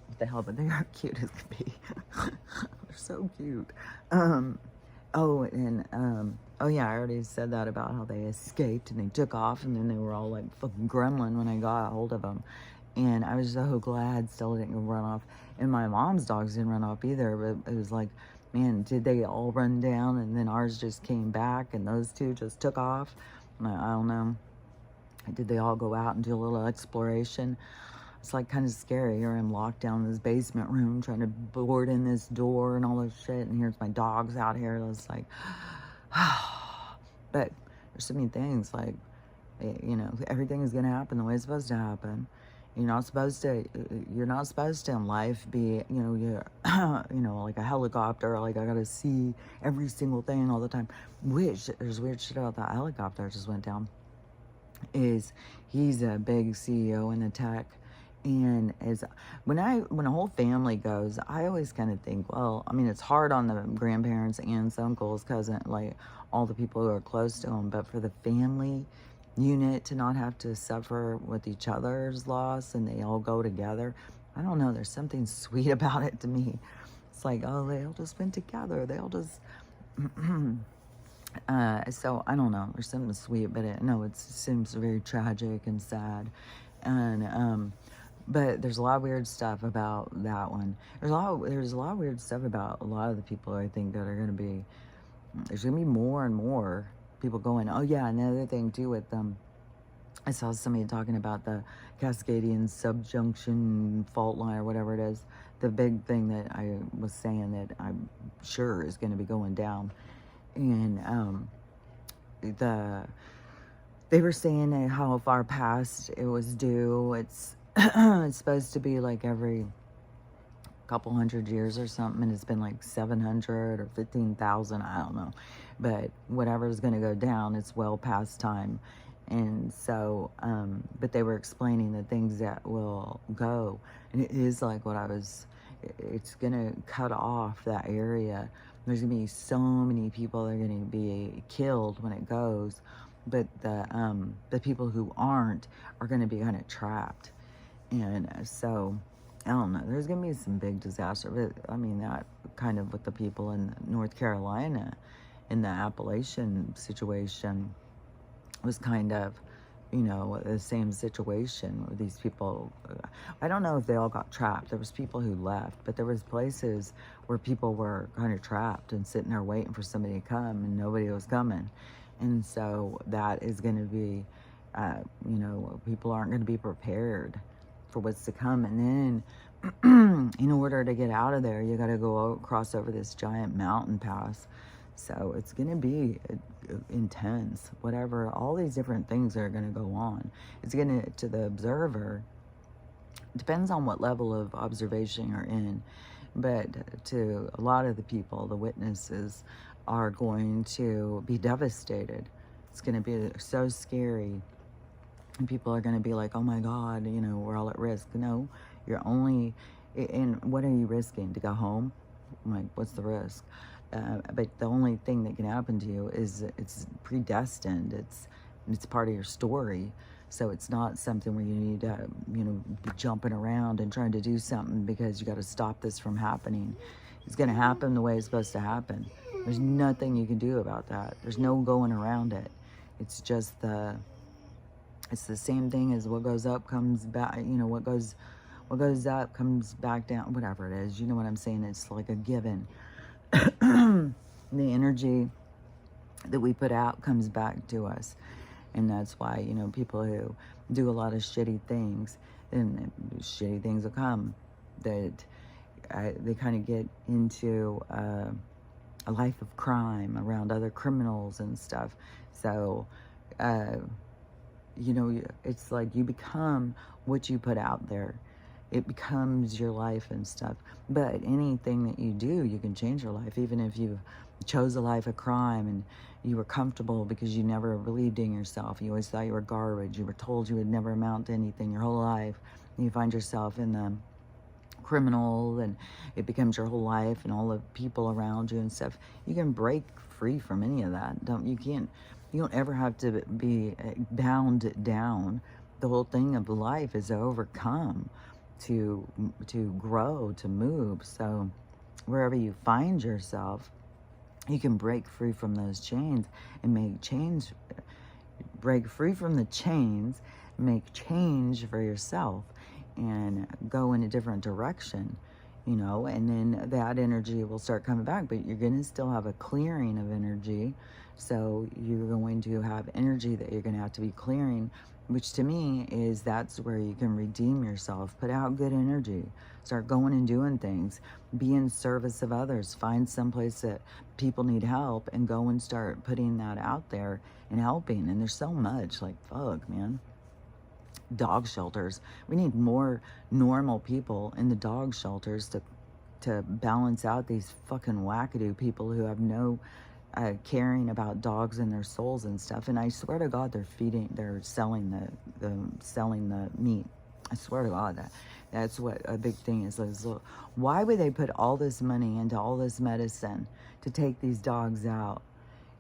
What the hell, but they are cute as can be. They're so cute. Oh yeah, I already said that about how they escaped and they took off, and then they were all like fucking gremlin when I got a hold of them. And I was so glad Stella didn't run off. And my mom's dogs didn't run off either, but it was like, man, did they all run down and then ours just came back and those two just took off? I don't know. Did they all go out and do a little exploration? It's like kind of scary. Here I'm locked down in this basement room trying to board in this door and all this shit. And here's my dogs out here. It's like, but there's so many things like, you know, everything is going to happen the way it's supposed to happen. You're not supposed to in life be, you know, you know, like a helicopter, like I got to see every single thing all the time. Which, there's weird shit about that helicopter that just went down. He's a big CEO in the tech, and when a whole family goes, I always kind of think, well, I mean, it's hard on the grandparents, aunts, uncles, cousin, like all the people who are close to them, but for the family, unit to not have to suffer with each other's loss, and they all go together. I don't know, there's something sweet about it to me. It's like, oh, they all just went together. They all just so I don't know. There's something sweet, but it seems very tragic and sad, and but there's a lot of weird stuff about that one. There's a lot of weird stuff about a lot of the people I think that are going to be. There's going to be more and more people going. Oh yeah, another thing too with I saw somebody talking about the Cascadian subjunction fault line or whatever it is. The big thing that I was saying that I'm sure is going to be going down. And they were saying that how far past it was due. It's it's supposed to be like every couple hundred years or something, and it's been like 700 or 15,000, I don't know. But whatever is going to go down, it's well past time. And so, but they were explaining the things that will go. And it is like it's going to cut off that area. There's going to be so many people that are going to be killed when it goes. But the people who aren't are going to be kind of trapped. And so, I don't know. There's going to be some big disaster. But, I mean, that kind of with the people in North Carolina, in the Appalachian situation, was kind of, the same situation where these people, I don't know if they all got trapped. There was people who left, but there was places where people were kind of trapped and sitting there waiting for somebody to come, and nobody was coming. And so that is going to be, people aren't going to be prepared for what's to come. And then in order to get out of there, you got to cross over this giant mountain pass. So it's going to be intense, whatever. All these different things are going to go on. It's going to the observer, depends on what level of observation you're in, but to a lot of the people, the witnesses, are going to be devastated. It's going to be so scary. And people are going to be like, oh my God, we're all at risk. No, you're only, and what are you risking? To go home? Like, what's the risk? But the only thing that can happen to you is it's predestined. It's part of your story. So it's not something where you need to, be jumping around and trying to do something because you got to stop this from happening. It's going to happen the way it's supposed to happen. There's nothing you can do about that. There's no going around it. It's just it's the same thing as what goes up comes back. What goes up comes back down. Whatever it is, you know what I'm saying? It's like a given. The energy that we put out comes back to us, and that's why people who do a lot of shitty things, then shitty things will come. That they kind of get into a life of crime around other criminals and stuff. So it's like you become what you put out there. It becomes your life and stuff. But anything that you do, you can change your life. Even if you chose a life of crime and you were comfortable because you never believed in yourself. You always thought you were garbage. You were told you would never amount to anything your whole life. And you find yourself in the criminal, and it becomes your whole life and all the people around you and stuff. You can break free from any of that. You don't ever have to be bound down. The whole thing of life is to overcome, to grow, to move. So wherever you find yourself, you can break free from those chains and break free from the chains, make change for yourself, and go in a different direction, and then that energy will start coming back. But you're going to still have a clearing of energy. So you're going to have energy that you're going to have to be clearing, which to me is that's where you can redeem yourself. Put out good energy. Start going and doing things. Be in service of others. Find someplace that people need help and go and start putting that out there and helping. And there's so much, like, fuck, man. Dog shelters. We need more normal people in the dog shelters to balance out these fucking wackadoo people who have no caring about dogs and their souls and stuff. And I swear to God, they're selling the meat. I swear to God that's what a big thing is. Why would they put all this money into all this medicine to take these dogs out?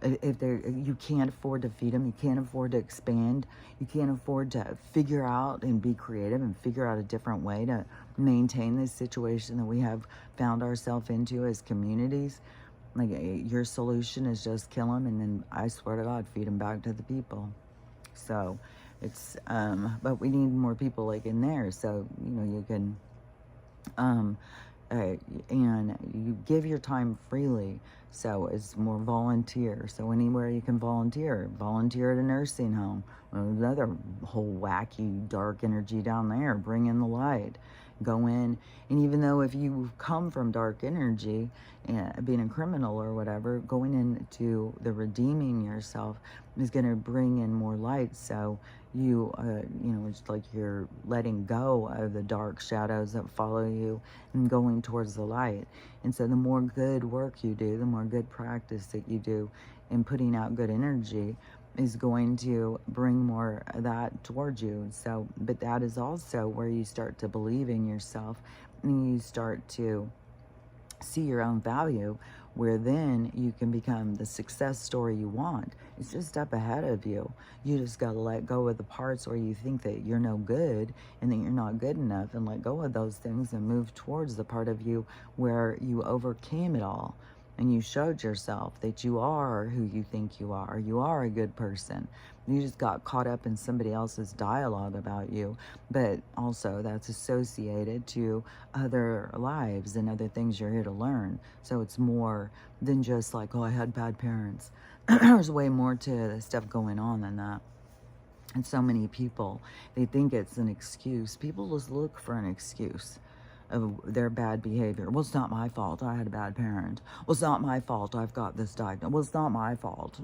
If you can't afford to feed them, you can't afford to expand, you can't afford to figure out and be creative and figure out a different way to maintain this situation that we have found ourselves into as communities. Like, your solution is just kill them, and then I swear to God, feed them back to the people. So it's but we need more people like in there, so you can and you give your time freely, so it's more volunteer. So anywhere you can volunteer at a nursing home, another whole wacky dark energy down there, bring in the light, go in. And even though if you come from dark energy, being a criminal or whatever, going into the redeeming yourself is going to bring in more light. So it's like you're letting go of the dark shadows that follow you and going towards the light. And so the more good work you do, the more good practice that you do in putting out good energy is going to bring more of that towards you. So, but that is also where you start to believe in yourself, and you start to see your own value, where then you can become the success story you want. It's just up ahead of you. You just got to let go of the parts where you think that you're no good and that you're not good enough, and let go of those things and move towards the part of you where you overcame it all and you showed yourself that you are who you think you are. You are a good person. You just got caught up in somebody else's dialogue about you, but also that's associated to other lives and other things you're here to learn. So it's more than just like, oh, I had bad parents. There's way more to the stuff going on than that. And so many people, they think it's an excuse. People just look for an excuse of their bad behavior. Well, it's not my fault. I had a bad parent. Well, it's not my fault. I've got this diagnosis. Well, it's not my fault.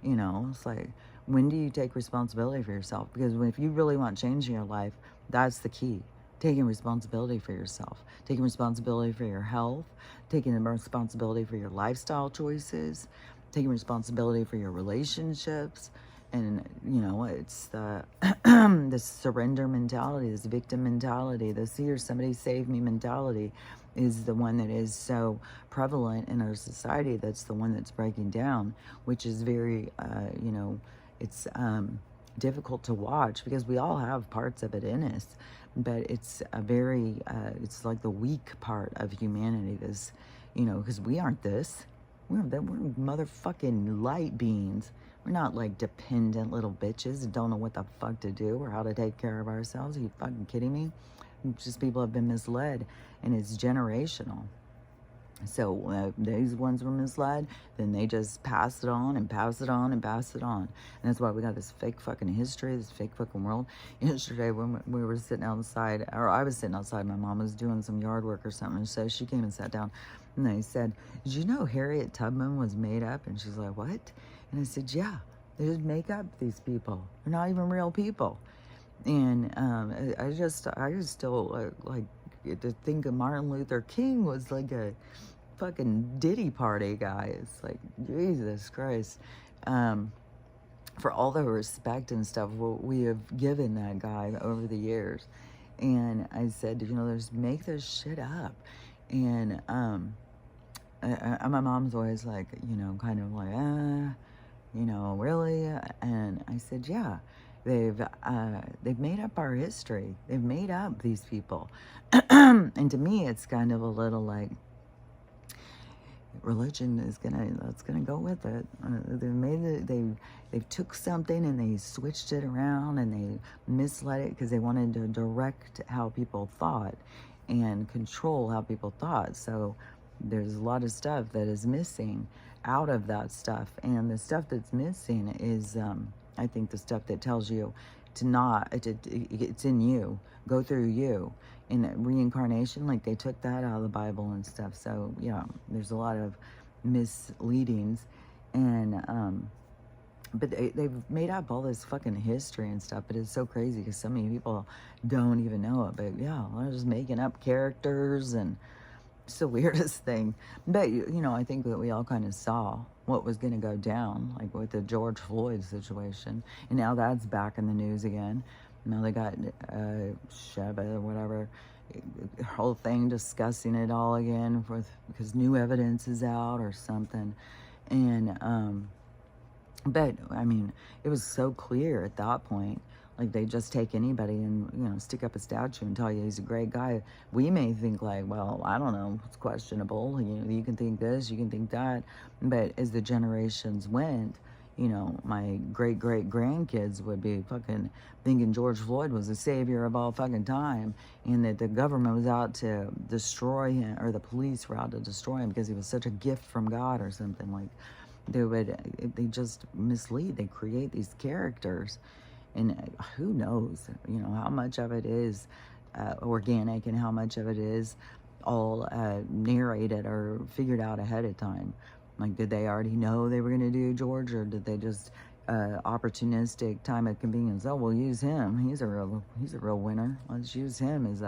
It's like, when do you take responsibility for yourself? Because if you really want change in your life, that's the key. Taking responsibility for yourself, taking responsibility for your health, taking responsibility for your lifestyle choices, taking responsibility for your relationships. And, it's the this surrender mentality, this victim mentality, this here, somebody save me mentality is the one that is so prevalent in our society. That's the one that's breaking down, which is very, it's difficult to watch, because we all have parts of it in us, but it's a very, it's like the weak part of humanity, this, because we aren't this. We're motherfucking light beings. We're not like dependent little bitches that don't know what the fuck to do or how to take care of ourselves. Are you fucking kidding me? It's just people have been misled, and it's generational. So these ones were misled, then they just pass it on and pass it on and pass it on. And that's why we got this fake fucking history, this fake fucking world. Yesterday when we were sitting outside, or I was sitting outside, my mom was doing some yard work or something, so she came and sat down, and I said, did you know Harriet Tubman was made up? And she's like, what? And I said, yeah, they just make up these people. They're not even real people. And I just still like to think of Martin Luther King was like a fucking Diddy party guy. It's like, Jesus Christ. For all the respect and stuff what we have given that guy over the years. And I said, there's make this shit up. And my mom's always like, kind of like, really? And I said, yeah. They've made up our history. They've made up these people. And to me, it's kind of a little like, religion is that's gonna go with it. They took something and they switched it around and they misled it because they wanted to direct how people thought and control how people thought. So there's a lot of stuff that is missing out of that stuff, and the stuff that's missing is I think the stuff that tells you it's in you, go through you. In reincarnation, like they took that out of the Bible and stuff. So yeah, there's a lot of misleadings, and but they've made up all this fucking history and stuff. But it's so crazy because so many people don't even know it. But yeah, they're just making up characters, and it's the weirdest thing. But I think that we all kind of saw what was going to go down, like with the George Floyd situation, and now that's back in the news again. Now they got Sheva or whatever, whole thing discussing it all again because new evidence is out or something. And But I mean, it was so clear at that point. Like they just take anybody and stick up a statue and tell you he's a great guy. We may think like, well, I don't know, it's questionable. You can think this, you can think that, but as the generations went, my great great grandkids would be fucking thinking George Floyd was the savior of all fucking time, and that the government was out to destroy him, or the police were out to destroy him because he was such a gift from God or something. Like they just mislead. They create these characters, and who knows, how much of it is organic and how much of it is all narrated or figured out ahead of time. Like, did they already know they were going to do George, or did they just opportunistic time of convenience? Oh, we'll use him. He's a real winner. Let's use him as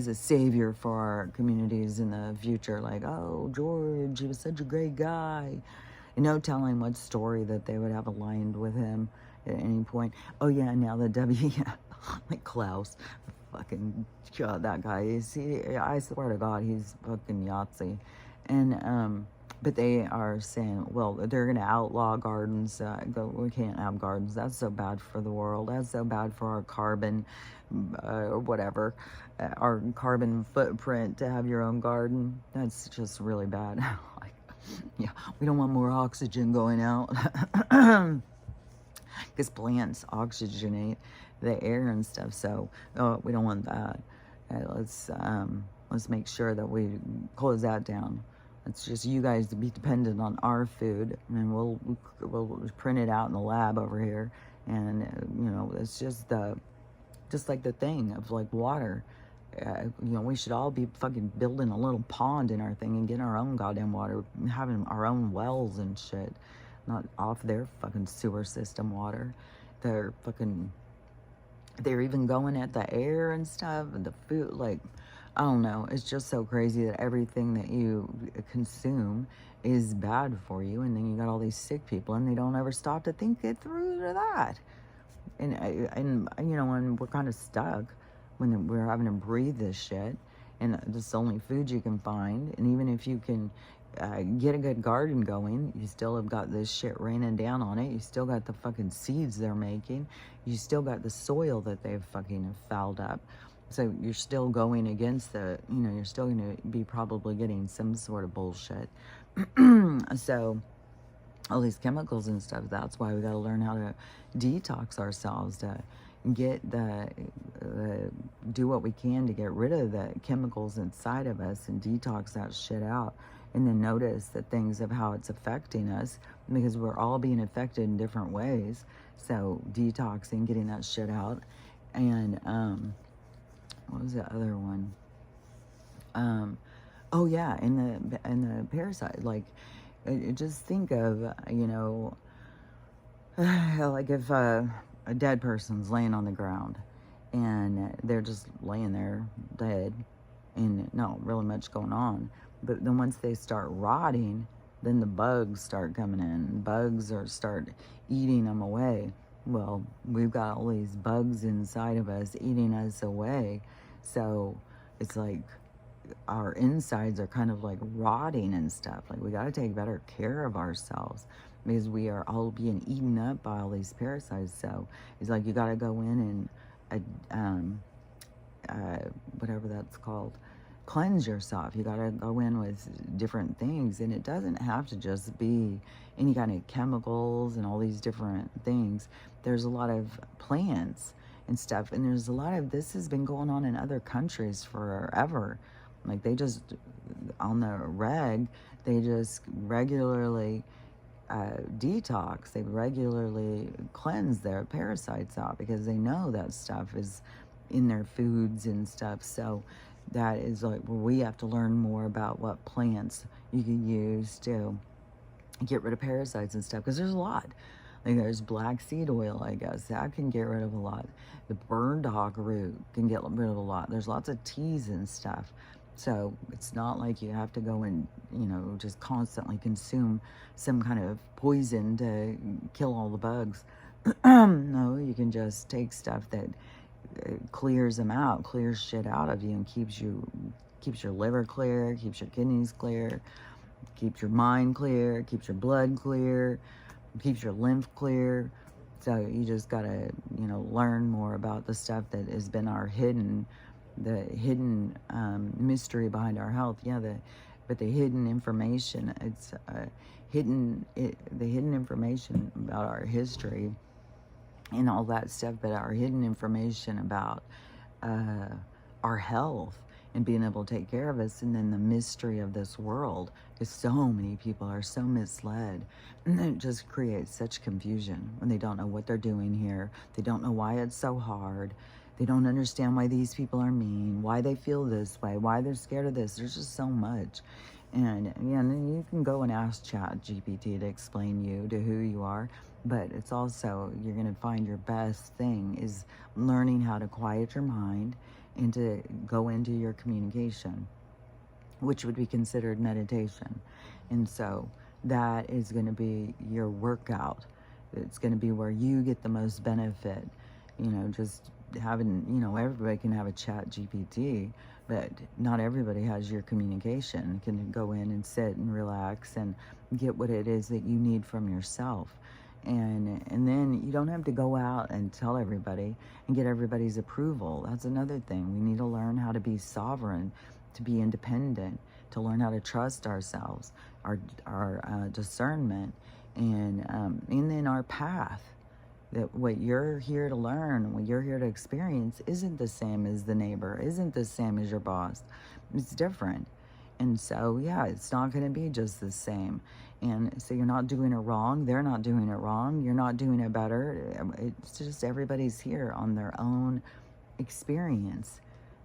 a savior for our communities in the future. Like, oh, George, he was such a great guy. No telling what story that they would have aligned with him at any point. Oh yeah, now the like Klaus, fucking God, that guy. I swear to God, he's fucking Yahtzee. And but they are saying, well, they're going to outlaw gardens. We can't have gardens. That's so bad for the world. That's so bad for our carbon, or whatever, our carbon footprint to have your own garden. That's just really bad. Like, yeah, we don't want more oxygen going out. Because plants oxygenate the air and stuff. So we don't want that. Let's make sure that we close that down. It's just you guys to be dependent on our food, and we'll print it out in the lab over here, and it's just like the thing of like water. We should all be fucking building a little pond in our thing and getting our own goddamn water, having our own wells and shit, not off their fucking sewer system water. They're even going at the air and stuff and the food, like, I don't know. It's just so crazy that everything that you consume is bad for you. And then you got all these sick people and they don't ever stop to think it through to that. And we're kind of stuck when we're having to breathe this shit. And this is the only food you can find. And even if you can get a good garden going, you still have got this shit raining down on it. You still got the fucking seeds they're making. You still got the soil that they've fucking fouled up. So you're still going against you're still going to be probably getting some sort of bullshit. So all these chemicals and stuff, that's why we got to learn how to detox ourselves, to get do what we can to get rid of the chemicals inside of us and detox that shit out. And then notice the things of how it's affecting us, because we're all being affected in different ways. So detoxing, getting that shit out. And what was the other one? Oh yeah, in the parasite, like, just think of, like if a dead person's laying on the ground and they're just laying there dead and not really much going on. But then once they start rotting, then the bugs start coming in. Bugs start eating them away. Well, we've got all these bugs inside of us eating us away. So it's like our insides are kind of like rotting and stuff. Like, we got to take better care of ourselves, because we are all being eaten up by all these parasites. So it's like you got to go in and whatever that's called, cleanse yourself. You got to go in with different things, and it doesn't have to just be any kind of chemicals and all these different things. There's a lot of plants and stuff, and there's a lot of this has been going on in other countries forever. Like, they just on the they just regularly detox. They regularly cleanse their parasites out, because they know that stuff is in their foods and stuff. So that is like where we have to learn more about what plants you can use to get rid of parasites and stuff, because there's a lot. Like, there's black seed oil, I guess. That can get rid of a lot. The burdock root can get rid of a lot. There's lots of teas and stuff. So it's not like you have to go and, just constantly consume some kind of poison to kill all the bugs. No, you can just take stuff that clears them out, clears shit out of you, and keeps your liver clear, keeps your kidneys clear, Keeps your mind clear, keeps your blood clear, keeps your lymph clear. So you just gotta, learn more about the stuff that has been the hidden mystery behind our health. Yeah, but the hidden information. It's the hidden information about our history and all that stuff. But our hidden information about our health and being able to take care of us, and then the mystery of this world, because so many people are so misled, and it just creates such confusion when they don't know what they're doing here. They don't know why it's so hard. They don't understand why these people are mean, why they feel this way, why they're scared of this. There's just so much. And you can go and ask Chat GPT to explain you to who you are, but it's also, you're going to find your best thing is learning how to quiet your mind and to go into your communication, which would be considered meditation. And so that is going to be your workout. It's going to be where you get the most benefit. Just having, everybody can have a Chat GPT, but not everybody has your communication, can go in and sit and relax and get what it is that you need from yourself. And then you don't have to go out and tell everybody and get everybody's approval. That's another thing. We need to learn how to be sovereign, to be independent, to learn how to trust ourselves, our discernment, and then our path. That what you're here to learn, what you're here to experience, isn't the same as the neighbor, isn't the same as your boss. It's different. And so, yeah, it's not going to be just the same. And so you're not doing it wrong. They're not doing it wrong. You're not doing it better. It's just everybody's here on their own experience.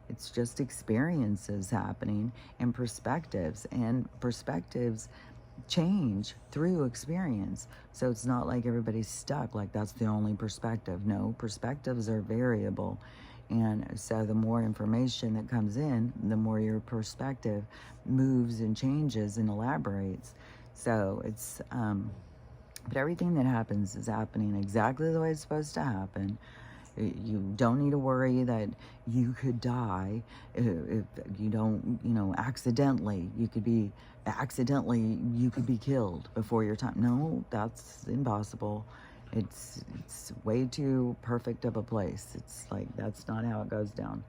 It's just experiences happening and perspectives. And perspectives change through experience. So it's not like everybody's stuck, like that's the only perspective. No, perspectives are variable. And so the more information that comes in, the more your perspective moves and changes and elaborates. So it's, but everything that happens is happening exactly the way it's supposed to happen. You don't need to worry that you could die if you don't, accidentally. You could be killed before your time. No, that's impossible. It's way too perfect of a place. It's like, that's not how it goes down.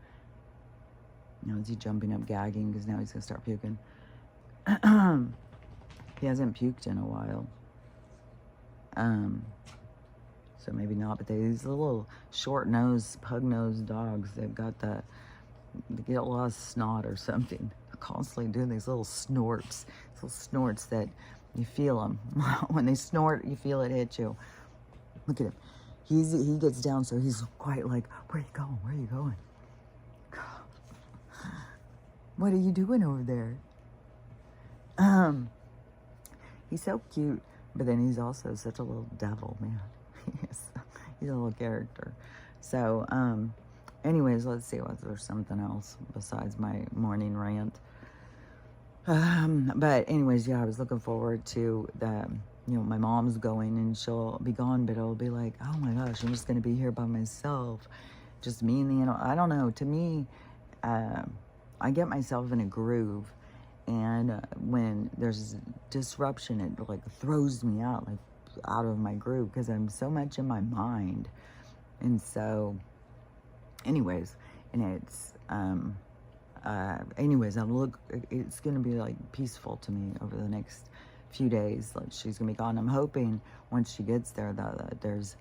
Is he jumping up gagging because now he's going to start puking? He hasn't puked in a while. So maybe not, but these little short-nosed, pug-nosed dogs, they get a lot of snot or something. They're constantly doing these little snorts that you feel them. When they snort, you feel it hit you. Look at him. He gets down, so he's quite like, where are you going? Where are you going? What are you doing over there? He's so cute, but then he's also such a little devil, man. He's a little character. So, anyways, let's see. There's something else besides my morning rant. But anyways, yeah, I was looking forward to the, my mom's going and she'll be gone, but it'll be like, oh my gosh, I'm just going to be here by myself. Just me and I don't know. To me, I get myself in a groove. And when there's disruption, it like throws me out of my groove because I'm so much in my mind. And so anyways, and it's it's gonna be like peaceful to me over the next few days. Like, she's gonna be gone. I'm hoping once she gets there that there's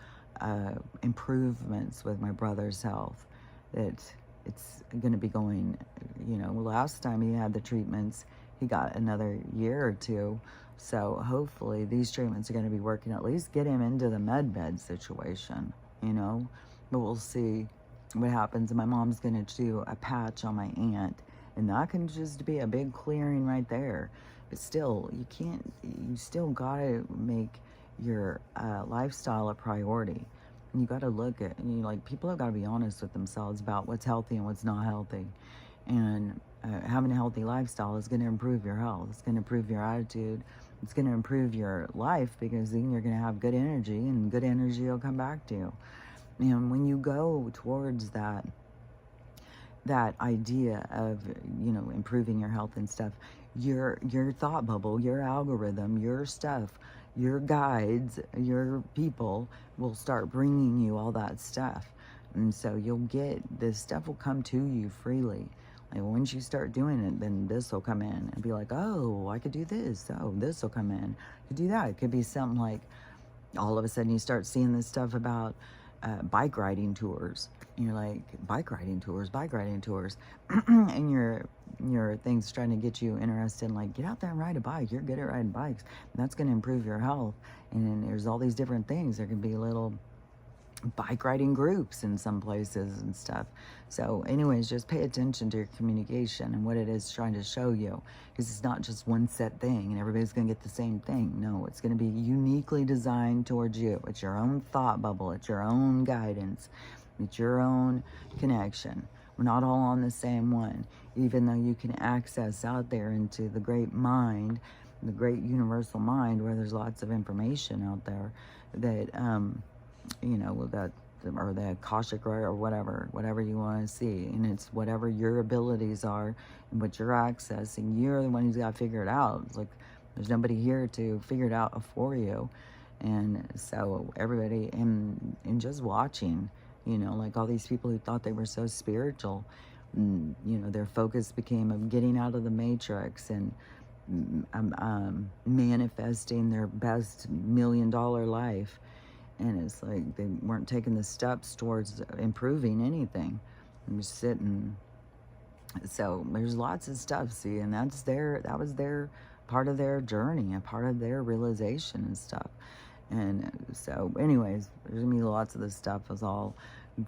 improvements with my brother's health, that it's gonna be going, last time he had the treatments, he got another year or two. So hopefully these treatments are going to be working, at least get him into the med situation, but we'll see what happens. And my mom's going to do a patch on my aunt, and that can just be a big clearing right there. But still, you still got to make your lifestyle a priority. And you got to look at, people have got to be honest with themselves about what's healthy and what's not healthy. And having a healthy lifestyle is going to improve your health. It's going to improve your attitude. It's going to improve your life, because then you're going to have good energy, and good energy will come back to you. And when you go towards that that idea of, improving your health and stuff, your thought bubble, your algorithm, your stuff, your guides, your people will start bringing you all that stuff. And so this stuff will come to you freely. Like once you start doing it, then this will come in and be like, oh, I could do this. Oh, this will come in. I could do that. It could be something like all of a sudden you start seeing this stuff about bike riding tours. And you're like, bike riding tours. And your thing's trying to get you interested in, like, get out there and ride a bike. You're good at riding bikes. And that's going to improve your health. And then there's all these different things. There can be little bike riding groups in some places and stuff. So anyways, just pay attention to your communication and what it is trying to show you, because it's not just one set thing and everybody's going to get the same thing. No, it's going to be uniquely designed towards you. It's your own thought bubble. It's your own guidance. It's your own connection. We're not all on the same one, even though you can access out there into the great mind, the great universal mind, where there's lots of information out there that or the Akashic, or whatever you want to see. And it's whatever your abilities are and what you're accessing. You're the one who's got to figure it out. It's like there's nobody here to figure it out for you. And so everybody, and just watching, like all these people who thought they were so spiritual, their focus became of getting out of the matrix and manifesting their best $1 million life. And it's like they weren't taking the steps towards improving anything. They were sitting. So there's lots of stuff, see, and that was their part of their journey, a part of their realization and stuff. And so anyways, there's gonna be lots of this stuff is all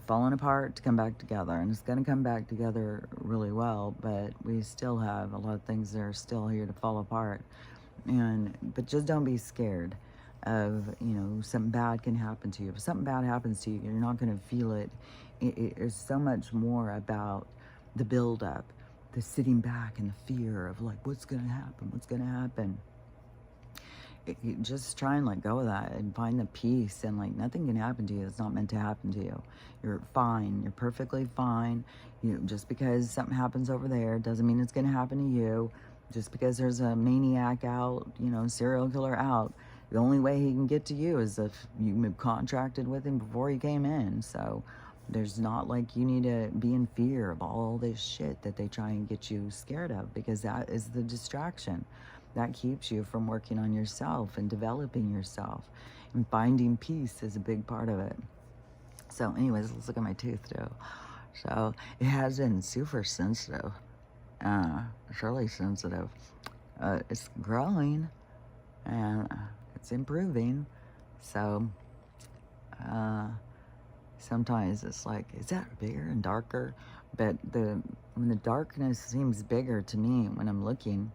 falling apart to come back together, and it's gonna come back together really well, but we still have a lot of things that are still here to fall apart. But just don't be scared of, something bad can happen to you. If something bad happens to you, you're not going to feel it. It's so much more about the buildup, the sitting back and the fear of, like, what's going to happen. Just try and let go of that and find the peace, and, like, nothing can happen to you that's not meant to happen to you. You're fine. You're perfectly fine. Just because something happens over there doesn't mean it's going to happen to you. Just because there's a maniac out, serial killer out, the only way he can get to you is if you contracted with him before he came in. So there's not like you need to be in fear of all this shit that they try and get you scared of, because that is the distraction. That keeps you from working on yourself and developing yourself. And finding peace is a big part of it. So anyways, let's look at my tooth too. So it has been super sensitive. It's really sensitive. It's growing and it's improving. So sometimes it's like, is that bigger and darker? But when the darkness seems bigger to me when I'm looking,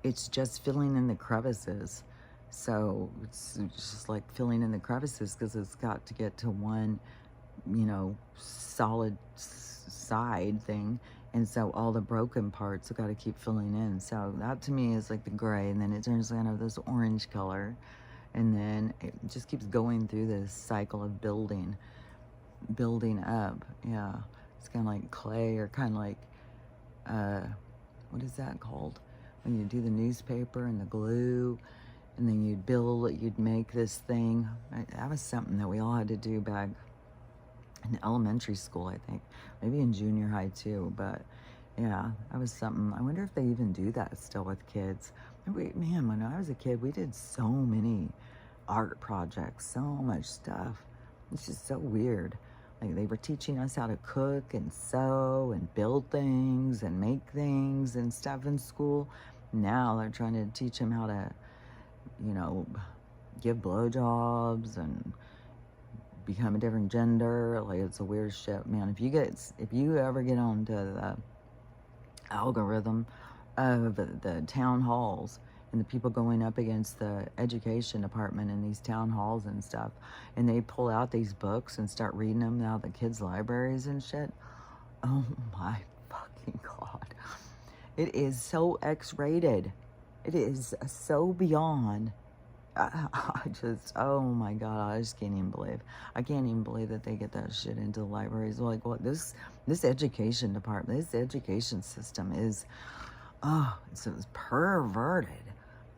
it's just filling in the crevices. So it's just like filling in the crevices, because it's got to get to one, solid side thing. And so all the broken parts have got to keep filling in. So that to me is like the gray, and then it turns kind of this orange color. And then it just keeps going through this cycle of building up. Yeah. It's kind of like clay, or kind of like, what is that called? When you do the newspaper and the glue, and then you'd make this thing. That was something that we all had to do back in elementary school, I think. Maybe in junior high too, but yeah, that was something. I wonder if they even do that still with kids. Man, when I was a kid, we did so many art projects, so much stuff. It's just so weird. Like, they were teaching us how to cook and sew and build things and make things and stuff in school. Now they're trying to teach them how to, give blowjobs and become a different gender. Like, it's a weird shit, man. If you ever get onto the algorithm of the town halls and the people going up against the education department in these town halls and stuff, and they pull out these books and start reading them out of the kids' libraries and shit, oh my fucking God. It is so X-rated. It is so beyond I just, oh my God, I just can't even believe. I can't even believe that they get that shit into the libraries. Like, what this education department, this education system is, oh, it's perverted.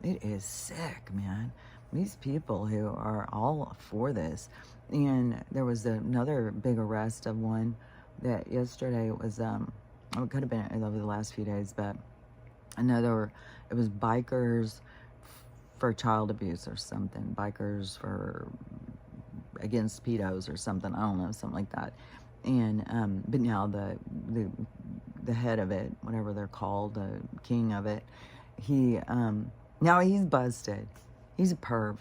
It is sick, man. These people who are all for this. And there was another big arrest of one that yesterday was, it could have been over the last few days, but another, it was bikers for child abuse or something, bikers for against pedos or something, I don't know, something like that. And but now the head of it, whatever they're called, the king of it, he now he's busted. He's a perv.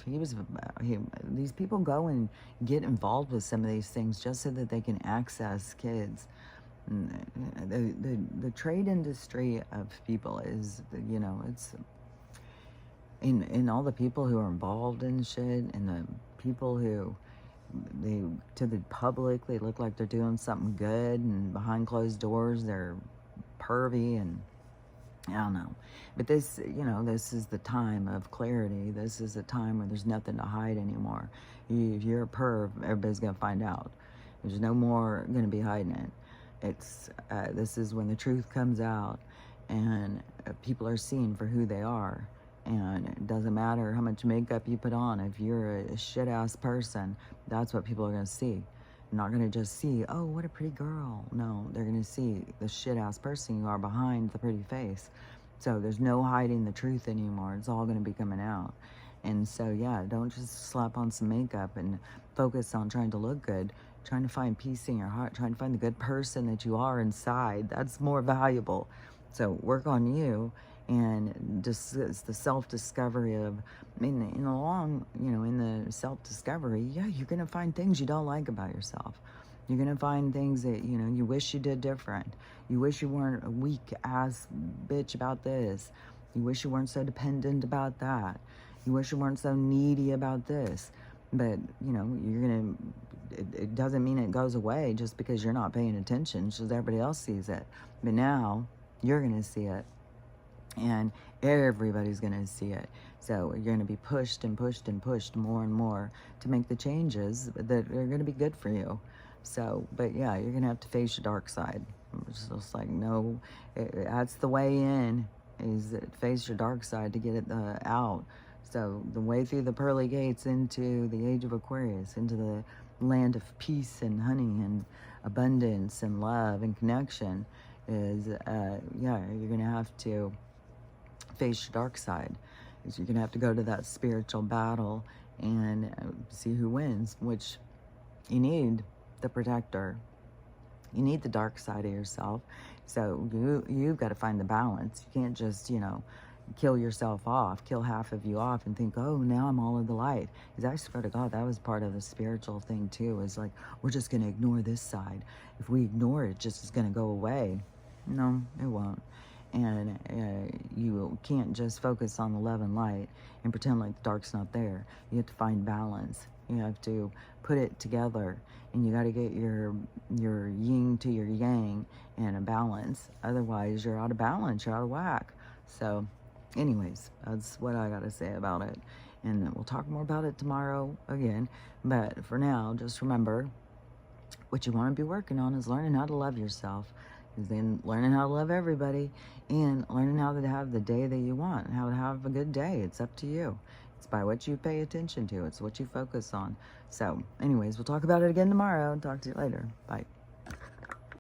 These people go and get involved with some of these things just so that they can access kids. The trade industry of people is, you know, it's in all the people who are involved in shit, and the people who to the public they look like they're doing something good, and behind closed doors they're pervy, and I don't know. But this, you know, this is the time of clarity. This is a time where there's nothing to hide anymore. If you're a perv, everybody's gonna find out. There's no more gonna be hiding it. It's this is when the truth comes out, and people are seen for who they are. And it doesn't matter how much makeup you put on. If you're a shit-ass person, that's what people are going to see. They're not going to just see, oh, what a pretty girl. No, they're going to see the shit-ass person you are behind the pretty face. So there's no hiding the truth anymore. It's all going to be coming out. And so, yeah, don't just slap on some makeup and focus on trying to look good, trying to find peace in your heart, trying to find the good person that you are inside. That's more valuable. So work on you. And just it's the self-discovery of, in the self-discovery, yeah, you're going to find things you don't like about yourself. You're going to find things that, you know, you wish you did different. You wish you weren't a weak-ass bitch about this. You wish you weren't so dependent about that. You wish you weren't so needy about this. But, you know, you're going to, it doesn't mean it goes away just because you're not paying attention, just everybody else sees it. But now, you're going to see it. And everybody's going to see it. So you're going to be pushed and pushed and pushed more and more to make the changes that are going to be good for you. So, but yeah, you're going to have to face your dark side. It's just like, no, that's the way in, is face your dark side to get it out. So the way through the pearly gates into the age of Aquarius, into the land of peace and honey and abundance and love and connection is, yeah, you're going to have to face your dark side. Is you're going to have to go to that spiritual battle and see who wins, which you need the protector. You need the dark side of yourself. So you've got to find the balance. You can't just, you know, kill yourself off, kill half of you off and think, oh, now I'm all in the light. Because I swear to God, that was part of the spiritual thing too, is like, we're just going to ignore this side. If we ignore it, just is going to go away. No, it won't. And you can't just focus on the love and light and pretend like the dark's not there. You have to find balance. You have to put it together, and you got to get your yin to your yang in a balance. Otherwise, you're out of balance. You're out of whack. So, anyways, that's what I got to say about it. And we'll talk more about it tomorrow again. But for now, just remember, what you want to be working on is learning how to love yourself. Is then learning how to love everybody, and learning how to have the day that you want, how to have a good day. It's up to you. It's by what you pay attention to. It's what you focus on. So anyways, we'll talk about it again tomorrow. Talk to you later. Bye.